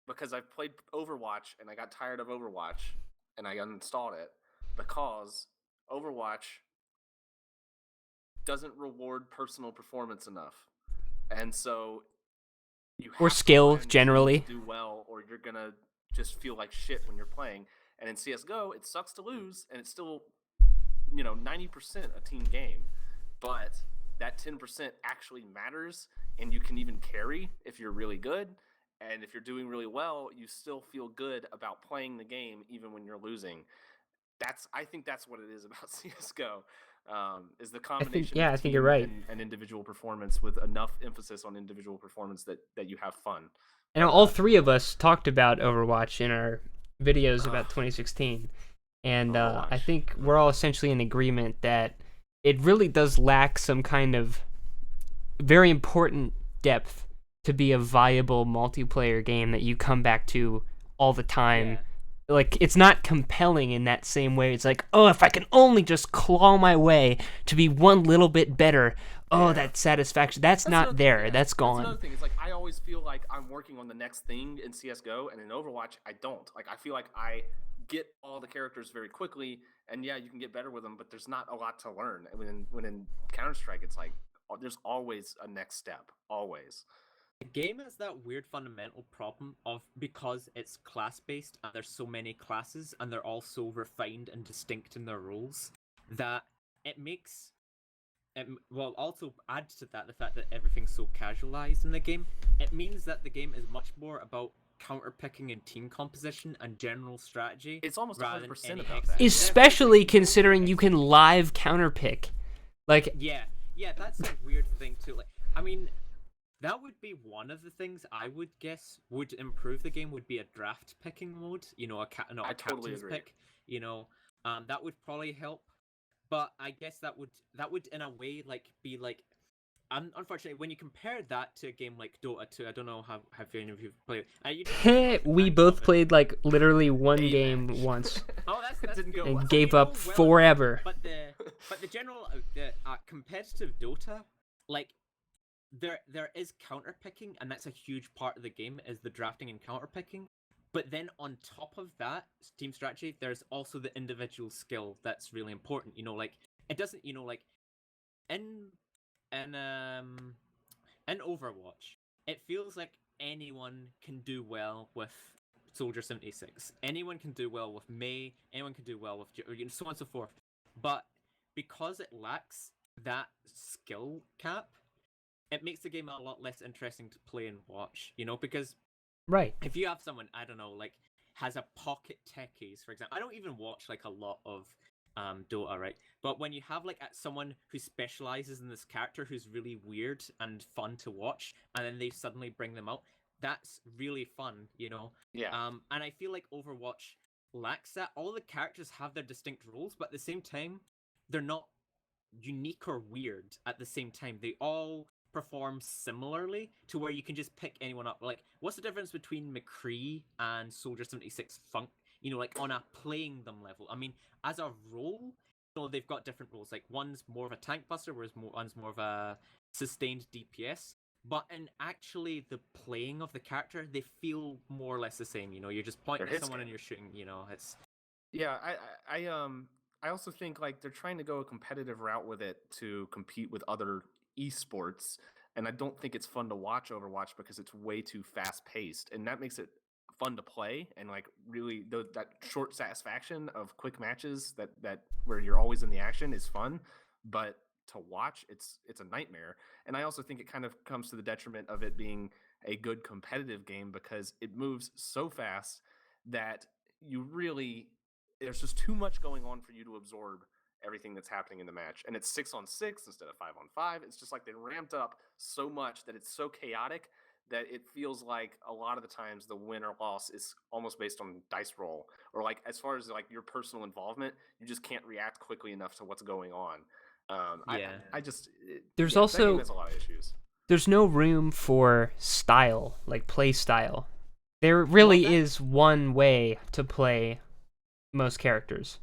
because I've played Overwatch and I got tired of Overwatch and I uninstalled it because Overwatch doesn't reward personal performance enough, and so you have Or to skill, rely on your team generally. to do well, or you're gonna just feel like shit when you're playing. And in CS:GO, it sucks to lose, and it's still 90% a team game, but that 10% actually matters, and you can even carry if you're really good. And if you're doing really well, you still feel good about playing the game even when you're losing. I think that's what it is about CS:GO. Is the combination yeah, of I think team you're right. and individual performance with enough emphasis on individual performance that you have fun. And all three of us talked about Overwatch in our videos about 2016. And I Overwatch. think we're all essentially in agreement that it really does lack some kind of very important depth to be a viable multiplayer game that you come back to all the time. Yeah. Like, it's not compelling in that same way. It's like, oh, if I can only just claw my way to be one little bit better, oh, Yeah. that satisfaction. That's not another- there. yeah, That's gone. That's another thing. It's like I always feel like I'm working on the next thing in CS:GO, and in Overwatch, I don't. Like I feel like I get all the characters very quickly, and yeah, you can get better with them, but there's not a lot to learn. And when in Counter Strike, it's like there's always a next step, always. The game has that weird fundamental problem of because it's class based and there's so many classes and they're all so refined and distinct in their roles that it makes well also add to that the fact that everything's so casualized in the game. It means that the game is much more about counter picking and team composition and general strategy. It's almost rather than 100% any about ex- that. Especially considering you can live counterpick. Like, Yeah, that's a weird thing too. Like, I mean, that would be one of the things I would guess would improve the game. Would be a draft picking mode. A I totally captain's agree. pick. That would probably help. But I guess that would in a way like be like. Unfortunately, when you compare that to a game like Dota 2, I don't know how any of you played. You didn't we match both of it. played like literally one A game match. once Oh, that's Didn't go good. well. and So gave you up know well forever. But the general competitive Dota, like there is counter picking, and that's a huge part of the game is the drafting and counter picking. But then on top of that team strategy, there's also the individual skill that's really important. Like it doesn't, like in in um in Overwatch, it feels like anyone can do well with Soldier 76. Anyone can do well with Mei. Anyone can do well with so on and so forth. But because it lacks that skill cap, it makes the game a lot less interesting to play and watch. Because Right. if you have someone, I don't know, like has a pocket techies, for example. I don't even watch like a lot of Dota, right? But when you have like someone who specializes in this character who's really weird and fun to watch, and then they suddenly bring them out, that's really fun, Yeah. And I feel like Overwatch lacks that. All the characters have their distinct roles, but at the same time, they're not unique or weird at the same time. They all perform similarly to where you can just pick anyone up. Like, what's the difference between McCree and Soldier 76 Funk? Like on a playing them level. I mean, as a role, they've got different roles. Like one's more of a tank buster, whereas one's more of a sustained DPS. but in actually the playing of the character, they feel more or less the same. You're just pointing They're at hit someone scan. and you're shooting. It's Yeah, I also think like they're trying to go a competitive route with it to compete with other esports, and I don't think it's fun to watch Overwatch because it's way too fast paced, and that makes it fun to play and like really that short satisfaction of quick matches that where you're always in the action is fun, but to watch it's a nightmare. And I also think it kind of comes to the detriment of it being a good competitive game because it moves so fast that you really there's just too much going on for you to absorb everything that's happening in the match. And it's 6-on-6 instead of 5-on-5. It's just like they ramped up so much that it's so chaotic that it feels like a lot of the times the win or loss is almost based on dice roll, or like as far as like your personal involvement, you just can't react quickly enough to what's going on. yeah. I just There's that game also has a lot of issues. there's no room for style, like play style. There really is one way to play most characters.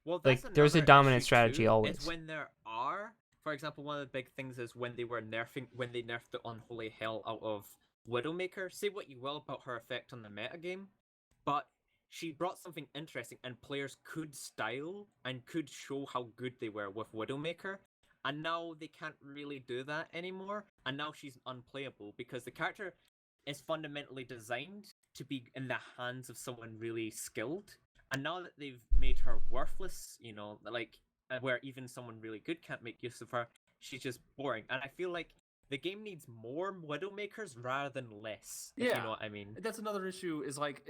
Well, Like, that's there's a another dominant issue strategy too, always. Is when there are, for example, one of the big things is when they nerfed the unholy hell out of Widowmaker. Say what you will about her effect on the metagame, but she brought something interesting, and players could style and could show how good they were with Widowmaker. And now they can't really do that anymore, and now she's unplayable because the character is fundamentally designed to be in the hands of someone really skilled. And now that they've made her worthless, like where even someone really good can't make use of her, she's just boring. And I feel like the game needs more Widowmakers rather than less. If you know what I mean. That's another issue. Is like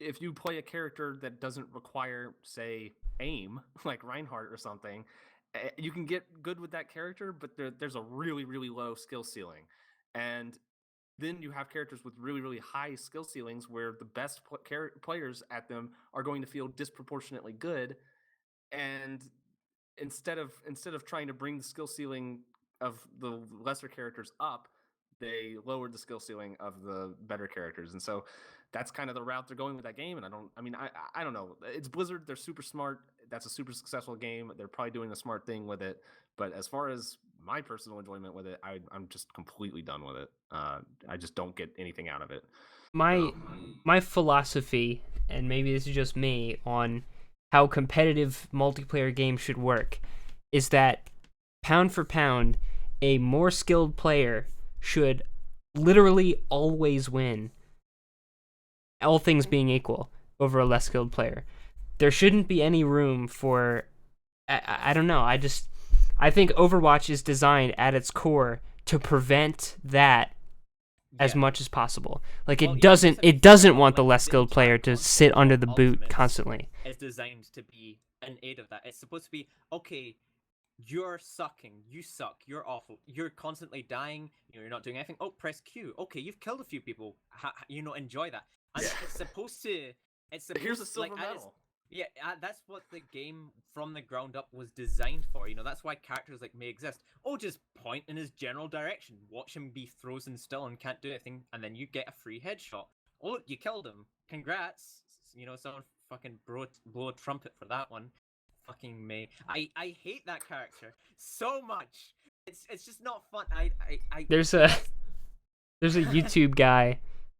if you play a character that doesn't require, say, aim, like Reinhardt or something, you can get good with that character, but there's a really really low skill ceiling, and then you have characters with really really high skill ceilings where the best players at them are going to feel disproportionately good, and instead of trying to bring the skill ceiling of the lesser characters up, they lowered the skill ceiling of the better characters. And so that's kind of the route they're going with that game. And I don't know. It's Blizzard. They're super smart. That's a super successful game. They're probably doing a smart thing with it. But as far as my personal enjoyment with it, I'm just completely done with it. I just don't get anything out of it. My philosophy, and maybe this is just me, on how competitive multiplayer games should work, is that pound for pound, a more skilled player should literally always win, all things being equal, over a less skilled player. There shouldn't be any room for, I don't know, I think Overwatch is designed at its core to prevent that as much as possible. Like, it doesn't want the less skilled player to sit under the boot constantly. It's designed to be an aid of that. It's supposed to be, okay, you're sucking, you suck, you're awful, you're constantly dying, you're not doing anything. Oh, press Q. Okay, you've killed a few people. Enjoy that. And it's supposed to. Here's a silver medal. Yeah, that's what the game from the ground up was designed for. That's why characters like may exist. Oh, just point in his general direction, watch him be frozen still and can't do anything, and then you get a free headshot. Oh, look, you killed him. Congrats. Someone fucking blow a trumpet for that one. Fucking May. I hate that character so much. It's just not fun. There's a YouTube guy,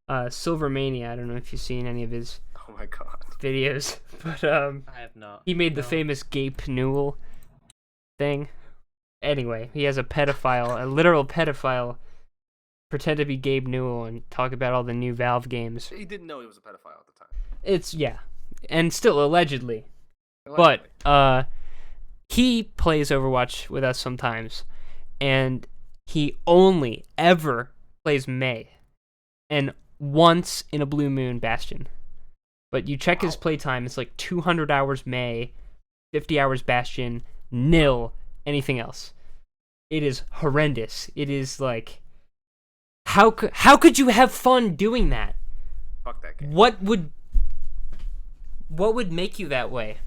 Silvermania. I don't know if you've seen any of his Oh my god. videos, but I have not. he made the famous Gabe Newell thing. Anyway, he has a literal pedophile, pretend to be Gabe Newell and talk about all the new Valve games. He didn't know he was a pedophile at the time. It's and still allegedly. But he plays Overwatch with us sometimes, and he only ever plays May, and once in a blue moon Bastion. But you check his playtime, it's like 200 hours May, 50 hours Bastion, nil anything else. It is horrendous. It is like, how could you have fun doing that? Fuck that game. What would make you that way?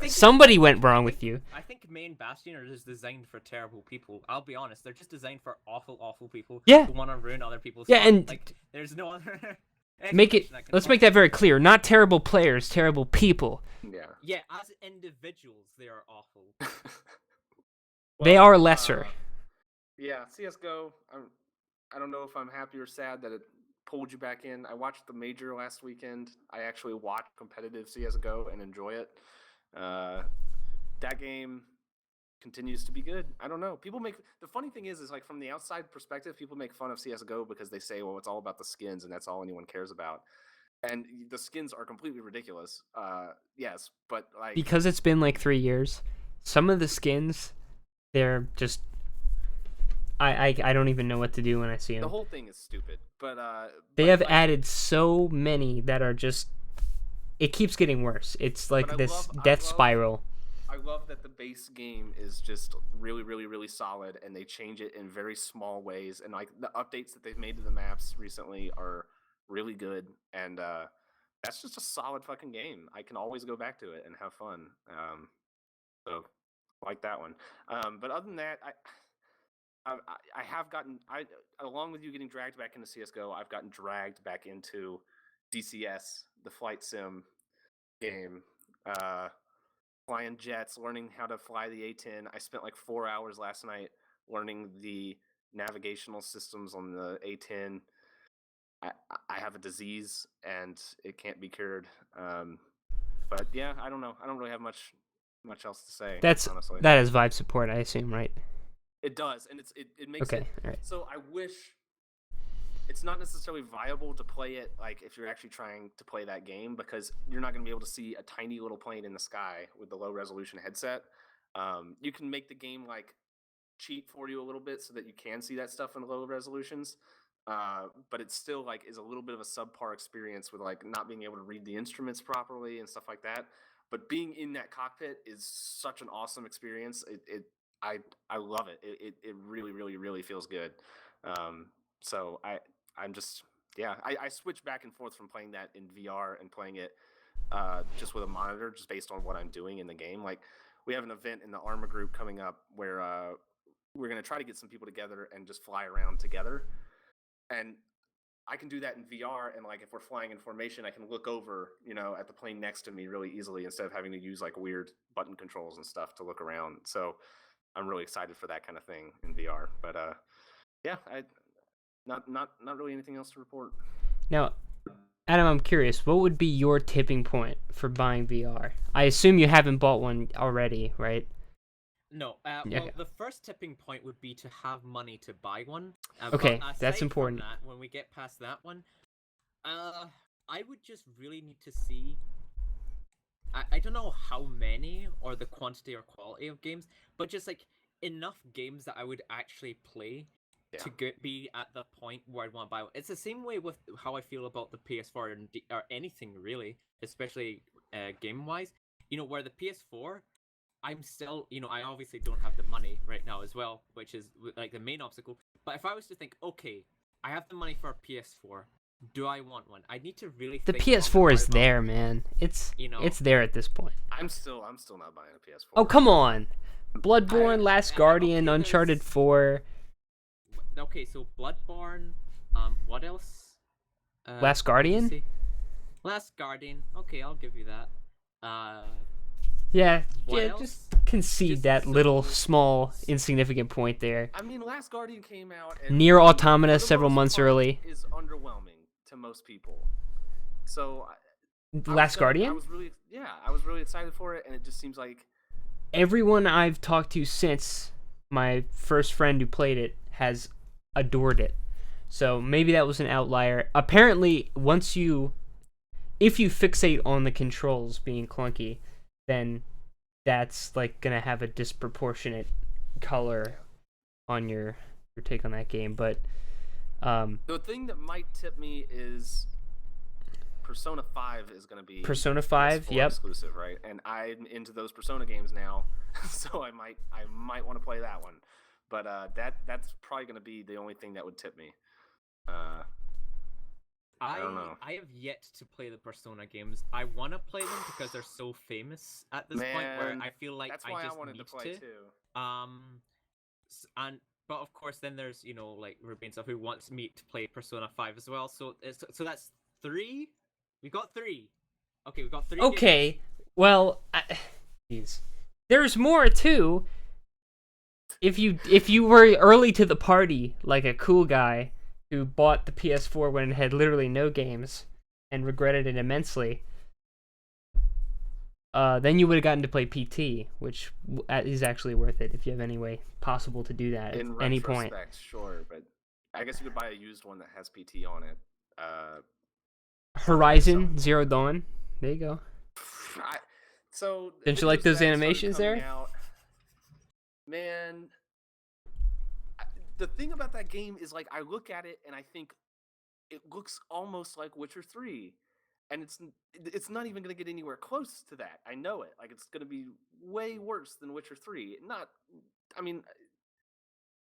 Somebody went wrong with you. I think May and Bastion are just designed for terrible people. I'll be honest, they're just designed for awful people Yeah. who want to ruin other people's Yeah, fun. and like let's make that very clear. Not terrible players, terrible people. Yeah, as individuals, they are awful. They are lesser. Yeah, CS:GO. I don't know if I'm happy or sad that it pulled you back in. I watched the major last weekend. I actually watched competitive CS:GO and enjoy it. Uh, that game continues to be good. I don't know. People make the funny thing is like from the outside perspective, people make fun of CS:GO because they say, well, it's all about the skins and that's all anyone cares about. And the skins are completely ridiculous. Yes, but like Because it's been like 3 years, some of the skins, they're just I don't even know what to do when I see the them. whole thing is stupid. But They but, have like, added so many that are just. It keeps getting worse. It's like But I this love- death I love- spiral. I love that the base game is just really, really, really solid, and they change it in very small ways. And like the updates that they've made to the maps recently are really good, and that's just a solid fucking game. I can always go back to it and have fun. So like that one. But other than that, I have gotten along with you getting dragged back into CS:GO, I've gotten dragged back into DCS, the flight sim game. Flying jets, learning how to fly the A-10. I spent like 4 hours last night learning the navigational systems on the A-10. I, I have a disease and it can't be cured. But yeah, I don't know. I don't really have much else to say. Honestly, That is Vive support, I assume, right? it does, and it makes Okay, it. all right. So I wish it's not necessarily viable to play it like if you're actually trying to play that game because you're not going to be able to see a tiny little plane in the sky with the low resolution headset. You can make the game like cheat for you a little bit so that you can see that stuff in low resolutions. But it still like is a little bit of a subpar experience with like not being able to read the instruments properly and stuff like that. But being in that cockpit is such an awesome experience. I love it. It really, really, really feels good. So I'm just yeah. I switch back and forth from playing that in VR and playing it just with a monitor, just based on what I'm doing in the game. Like we have an event in the Arma group coming up where we're gonna try to get some people together and just fly around together. And I can do that in VR, and like if we're flying in formation, I can look over, at the plane next to me really easily instead of having to use like weird button controls and stuff to look around. So I'm really excited for that kind of thing in VR. But yeah, I not really anything else to report. Now, Adam, I'm curious. What would be your tipping point for buying VR? I assume you haven't bought one already, right? No, Yeah, well, okay. the first tipping point would be to have money to buy one. Okay, but that's aside from important. That, when we get past that one, I would just really need to see. I don't know how many or the quantity or quality of games, but just like enough games that I would actually play Yeah. to be at the point where I'd want to buy one. It's the same way with how I feel about the PS4 or anything really, especially game wise. Where the PS4. I'm still, I obviously don't have the money right now as well, which is like the main obstacle. But if I was to think, okay, I have the money for a PS4, do I want one? I need to really The think PS4 is about, there, man. It's there at this point. I'm still not buying a PS4. Oh, come on. Bloodborne, Last Guardian, okay, Uncharted 4. Okay, so Bloodborne, what else? Last Guardian? Last Guardian. Okay, I'll give you that. Yeah, What yeah, else? just concede Just that so- little, small, insignificant point there. I mean, Last Guardian came out and Nier for Automata the several most months part, early. is underwhelming to most people. So Last I Guardian? was really excited for it, and it just seems like Everyone I've talked to since my first friend who played it has adored it. So maybe that was an outlier. Apparently, if you fixate on the controls being clunky, then that's like gonna have a disproportionate color on your take on that game. But the thing that might tip me is Persona 5 is going to be Persona 5, PS4 yep. exclusive, right? And I'm into those Persona games now, so I might want to play that one. But that's probably going to be the only thing that would tip me. I don't know. I have yet to play the Persona games. I want to play them because they're so famous at this point where Man, I feel like that's I why just I wanted need to play too. But of course then there's like Ruby stuff who wants me to play Persona 5 as well. So that's 3. We got 3. Okay, we got 3. okay, well, jeez, there's more too. if you were early to the party, like a cool guy who bought the PS4 when it had literally no games and regretted it immensely, then you would have gotten to play PT, which is actually worth it if you have any way possible to do that In at any point. retrospect, sure, but I guess you could buy a used one that has PT on it. Horizon Zero Dawn. There you go. So Didn't you like videos those that started animations coming there? out, man, the thing about that game is like I look at it and I think it looks almost like Witcher 3, and it's not even going to get anywhere close to that. I know it. Like it's going to be way worse than Witcher 3. I mean,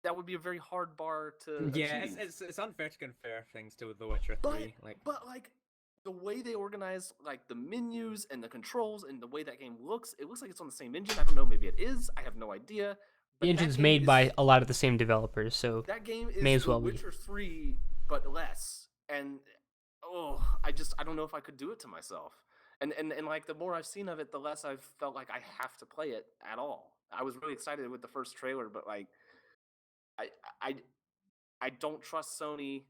that would be a very hard bar to Yeah, achieve. it's unfair to compare things to The Witcher 3. But the way they organize like the menus and the controls and the way that game looks, it looks like it's on the same engine. I don't know, maybe it is. I have no idea. But The engine's made by a lot of the same developers, so that game is may as well The be. Witcher 3, but less. And I don't know if I could do it to myself. And like the more I've seen of it, the less I've felt like I have to play it at all. I was really excited with the first trailer, but like I don't trust Sony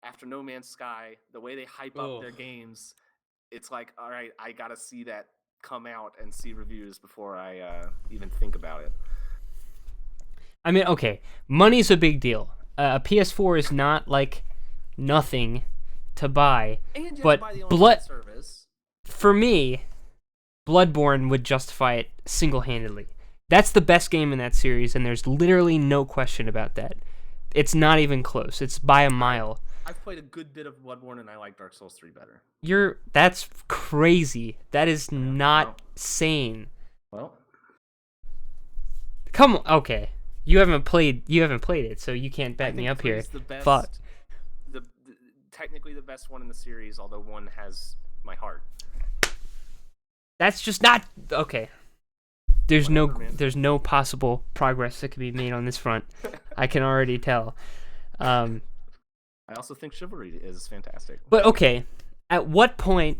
after No Man's Sky. The way they hype up their games, it's like, all right, I gotta see that come out and see reviews before I even think about it. I mean, okay, money's a big deal. A PS4 is not like nothing to buy, And you but have to buy the online service. for me, Bloodborne would justify it single-handedly. That's the best game in that series, and there's literally no question about that. It's not even close. It's by a mile. I've played a good bit of Bloodborne, and I like Dark Souls 3 better. That's crazy. That is not sane. Well, Come on, okay. You haven't played it, so you can't back me up here. The best, Fuck. Technically the best one in the series, although one has my heart. That's just not okay. There's Whatever, man. there's no possible progress that can be made on this front. I can already tell. I also think Chivalry is fantastic. But okay, at what point?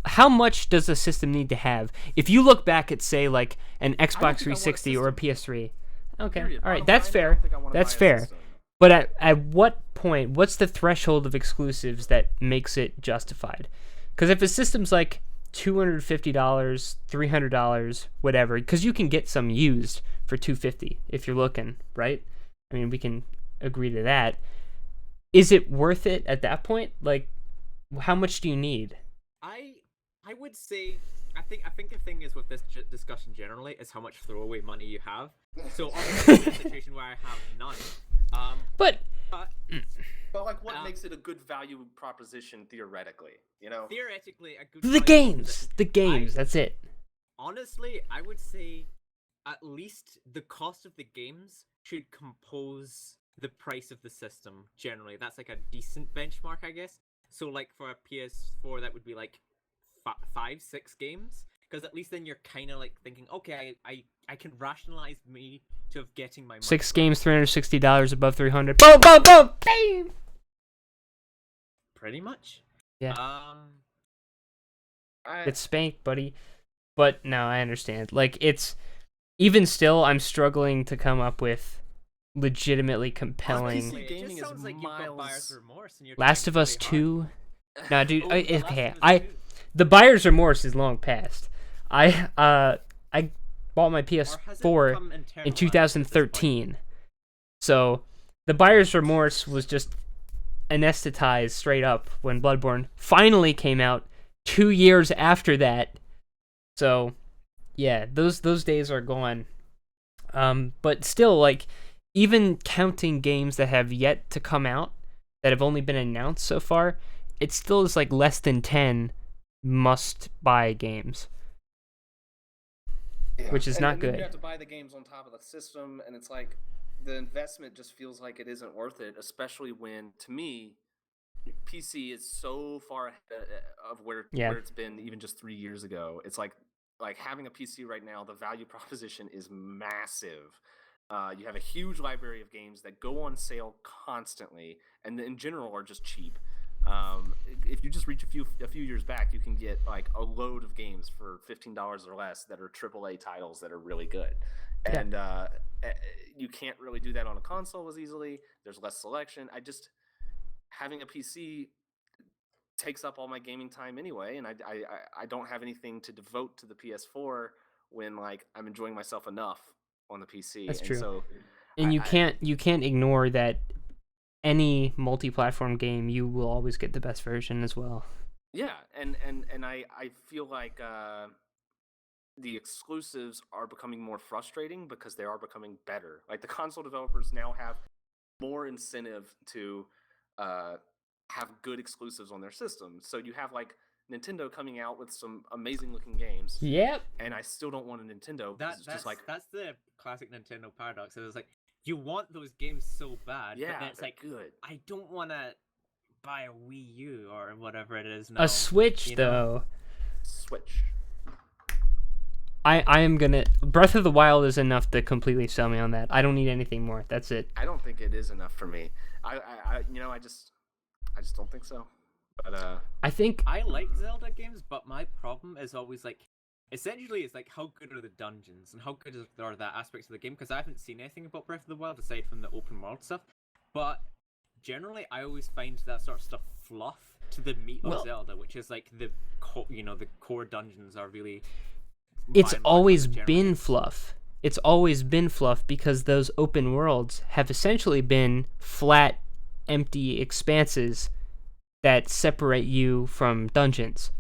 How much does a system need to have? If you look back at say like an Xbox 360 or a PS3, okay, Period. all right, Bottom that's line, I fair. don't think I wanna That's buy a fair. system. But at what point? What's the threshold of exclusives that makes it justified? Because if a system's like $250, $300, whatever, because you can get some used for $250 if you're looking, right? I mean, we can agree to that. Is it worth it at that point? Like, how much do you need? I would say I think the thing is with this discussion generally is how much throwaway money you have. So obviously in a situation where I have none. But But like, what makes it a good value proposition theoretically? You know, theoretically, a good the value games, proposition. that's it. Honestly, I would say at least the cost of the games should compose the price of the system. Generally, that's like a decent benchmark, I guess. So like for a PS4, that would be like 5-6 games, because at least then you're kind of like thinking, okay, I can rationalize me to have getting my money 6 back. games, $360 above 300. Boom, boom, boom, bam. Pretty much. Yeah. I, It's spanked, buddy. But no, I understand. Like, it's even still, I'm struggling to come up with legitimately compelling. Honestly, It gaming just is sounds like you've got miles- buyer's remorse and you're Last trying of Us really hard. 2. No, dude. Oh, The Last Okay, of Us 2. the buyer's remorse is long past. I bought my Or has it PS4 become in internalized at this point? 2013. So the buyer's remorse was just anesthetized straight up when Bloodborne finally came out 2 years after that. So yeah, those days are gone. But still, like, even counting games that have yet to come out, that have only been announced so far, it still is like less than 10 must-buy games. Yeah. Which is And not then good. You have to buy the games on top of the system, and it's like the investment just feels like it isn't worth it, especially when, to me, PC is so far ahead of where it's been even just 3 years ago. It's like having a PC right now, the value proposition is massive. You have a huge library of games that go on sale constantly, and in general are just cheap. If you just reach a few years back, you can get like a load of games for $15 or less that are AAA titles that are really good. Yeah. and you can't really do that on a console as easily. There's less selection. Having a PC takes up all my gaming time anyway, and I don't have anything to devote to the PS4 when like I'm enjoying myself enough on the PC, That's and true. so And you can't ignore that any multi-platform game, you will always get the best version as well. yeah, and I feel like the exclusives are becoming more frustrating because they are becoming better. Like the console developers now have more incentive to have good exclusives on their systems. So you have like Nintendo coming out with some amazing looking games, Yep. and I still don't want a Nintendo. It's just like, that's the classic Nintendo paradox. It was like you want those games so bad, but yeah, then it's they're like good. I don't want to buy a Wii U or whatever it is now. A Switch, you know? though. Switch. I am gonna. Breath of the Wild is enough to completely sell me on that. I don't need anything more. That's it. I don't think it is enough for me. I just don't think so. But I think I like Zelda games, but my problem is always like, essentially, it's like how good are the dungeons and how good are the aspects of the game? Because I haven't seen anything about Breath of the Wild aside from the open world stuff. But generally, I always find that sort of stuff fluff to the meat of Zelda, which is like the core dungeons are really. it's by and large, always what the been general is. fluff. It's always been fluff because those open worlds have essentially been flat, empty expanses that separate you from dungeons.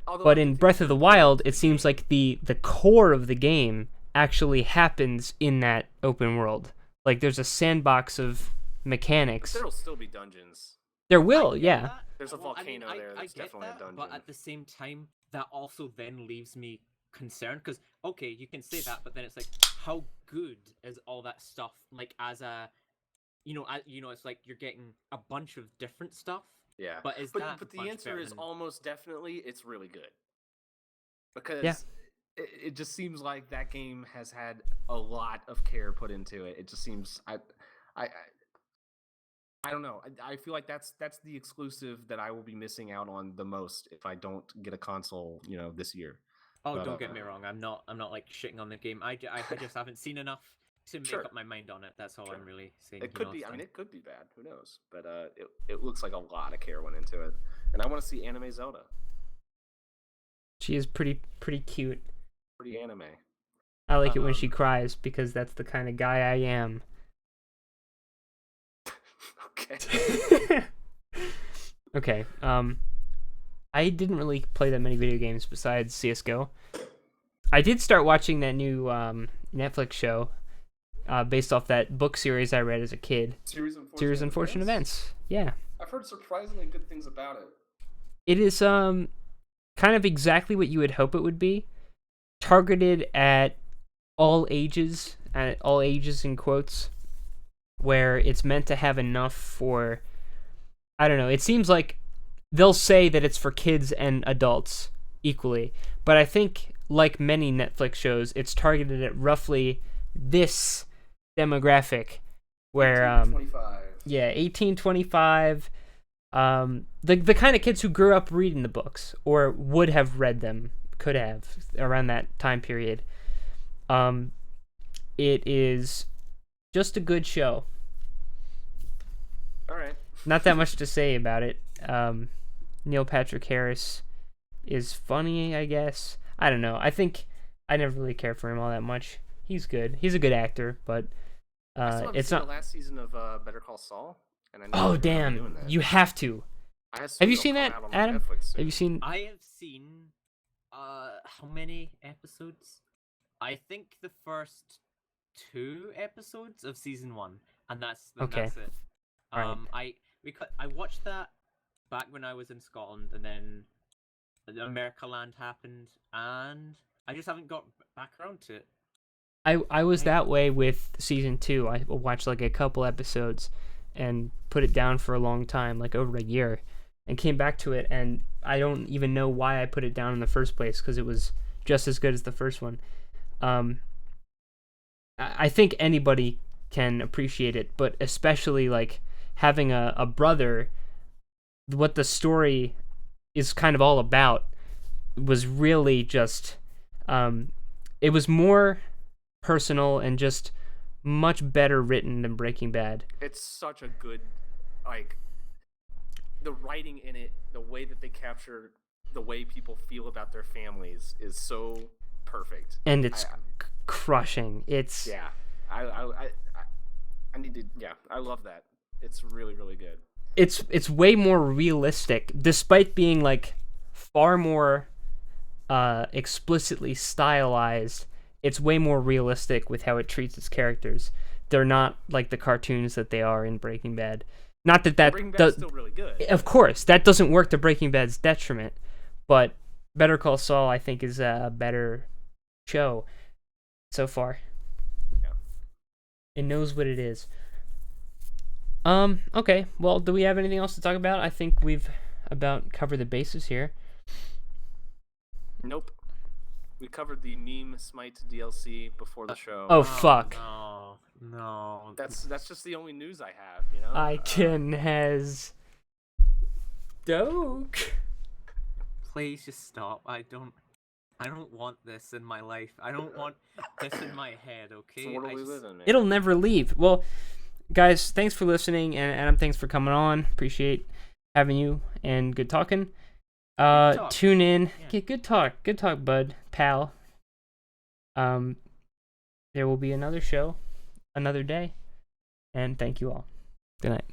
although But I in think Breath of the Wild, it the seems game- like the core of the game actually happens in that open world. Like there's a sandbox of mechanics. there'll still be dungeons. There will, I get yeah. that. There's a Well, I mean, volcano there I that's get definitely a that, dungeon. But at the same time, that also then leaves me concerned because okay, you can say that, but then it's like, how good is all that stuff? Like as a, it's like you're getting a bunch of different stuff. Yeah, But is but that the much answer better is than- almost definitely it's really good because Yeah. it just seems like that game has had a lot of care put into it. It just seems I I don't know. I feel like that's the exclusive that I will be missing out on the most if I don't get a console, this year. Oh, But, don't get me wrong. I'm not like shitting on the game. I just haven't seen enough to make Sure. up my mind on it. That's all Sure. I'm really saying. It could be. it's I mean, like- it could be bad. Who knows? But it looks like a lot of care went into it, and I want to see anime Zelda. She is pretty cute. Pretty anime. I like it when she cries because that's the kind of guy I am. Okay. Okay. I didn't really play that many video games besides CS:GO. I did start watching that new Netflix show based off that book series I read as a kid. Series Series Unfortunate Events. Yeah. I've heard surprisingly good things about it. It is kind of exactly what you would hope it would be. Targeted at all ages in quotes, where it's meant to have enough for, I don't know, it seems like they'll say that it's for kids and adults equally, but I think like many Netflix shows, it's targeted at roughly this demographic where 25. yeah, 1825, the kind of kids who grew up reading the books or would have read them, could have around that time period. It is just a good show. All right. Not that much to say about it. Neil Patrick Harris is funny, I guess. I don't know. I think I never really cared for him all that much. He's good. He's a good actor, but I still haven't it's seen not. the last season of Better Call Saul, and I know Oh they're doing damn! that. You have to. Have you seen that, Adam? Have you seen? I have seen how many episodes? I think the first 2 episodes of season 1, and that's Okay. it. Alright. I watched that back when I was in Scotland, and then the America Land happened, and I just haven't got back around to it. I was that way with season 2. I watched like a couple episodes and put it down for a long time, like over a year, and came back to it, and I don't even know why I put it down in the first place because it was just as good as the first one. I think anybody can appreciate it, but especially like having a brother, what the story is kind of all about was really just it was more personal and just much better written than Breaking Bad. It's such a good, like, the writing in it, the way that they capture the way people feel about their families is so perfect. And it's crushing. It's Yeah, I need to. Yeah, I love that. It's really, really good. it's way more realistic, despite being like far more explicitly stylized. It's way more realistic with how it treats its characters. They're not like the cartoons that they are in Breaking Bad. Not that Breaking Bad's still really good. Of course, that doesn't work to Breaking Bad's detriment, but Better Call Saul, I think, is a better show so far. Yeah. It knows what it is. Okay. Well, do we have anything else to talk about? I think we've about covered the bases here. Nope. We covered the meme Smite DLC before the show. Oh, fuck. No. That's just the only news I have, you know? Icon has Doke. Please just stop. I don't want this in my life. I don't want this in my head, okay? It's the world we live in, man. It'll never leave. Well, guys, thanks for listening, and Adam, thanks for coming on. Appreciate having you, and good talking. talk. Tune in. Yeah. Yeah, good talk, bud, pal. There will be another show, another day, and thank you all. Good night.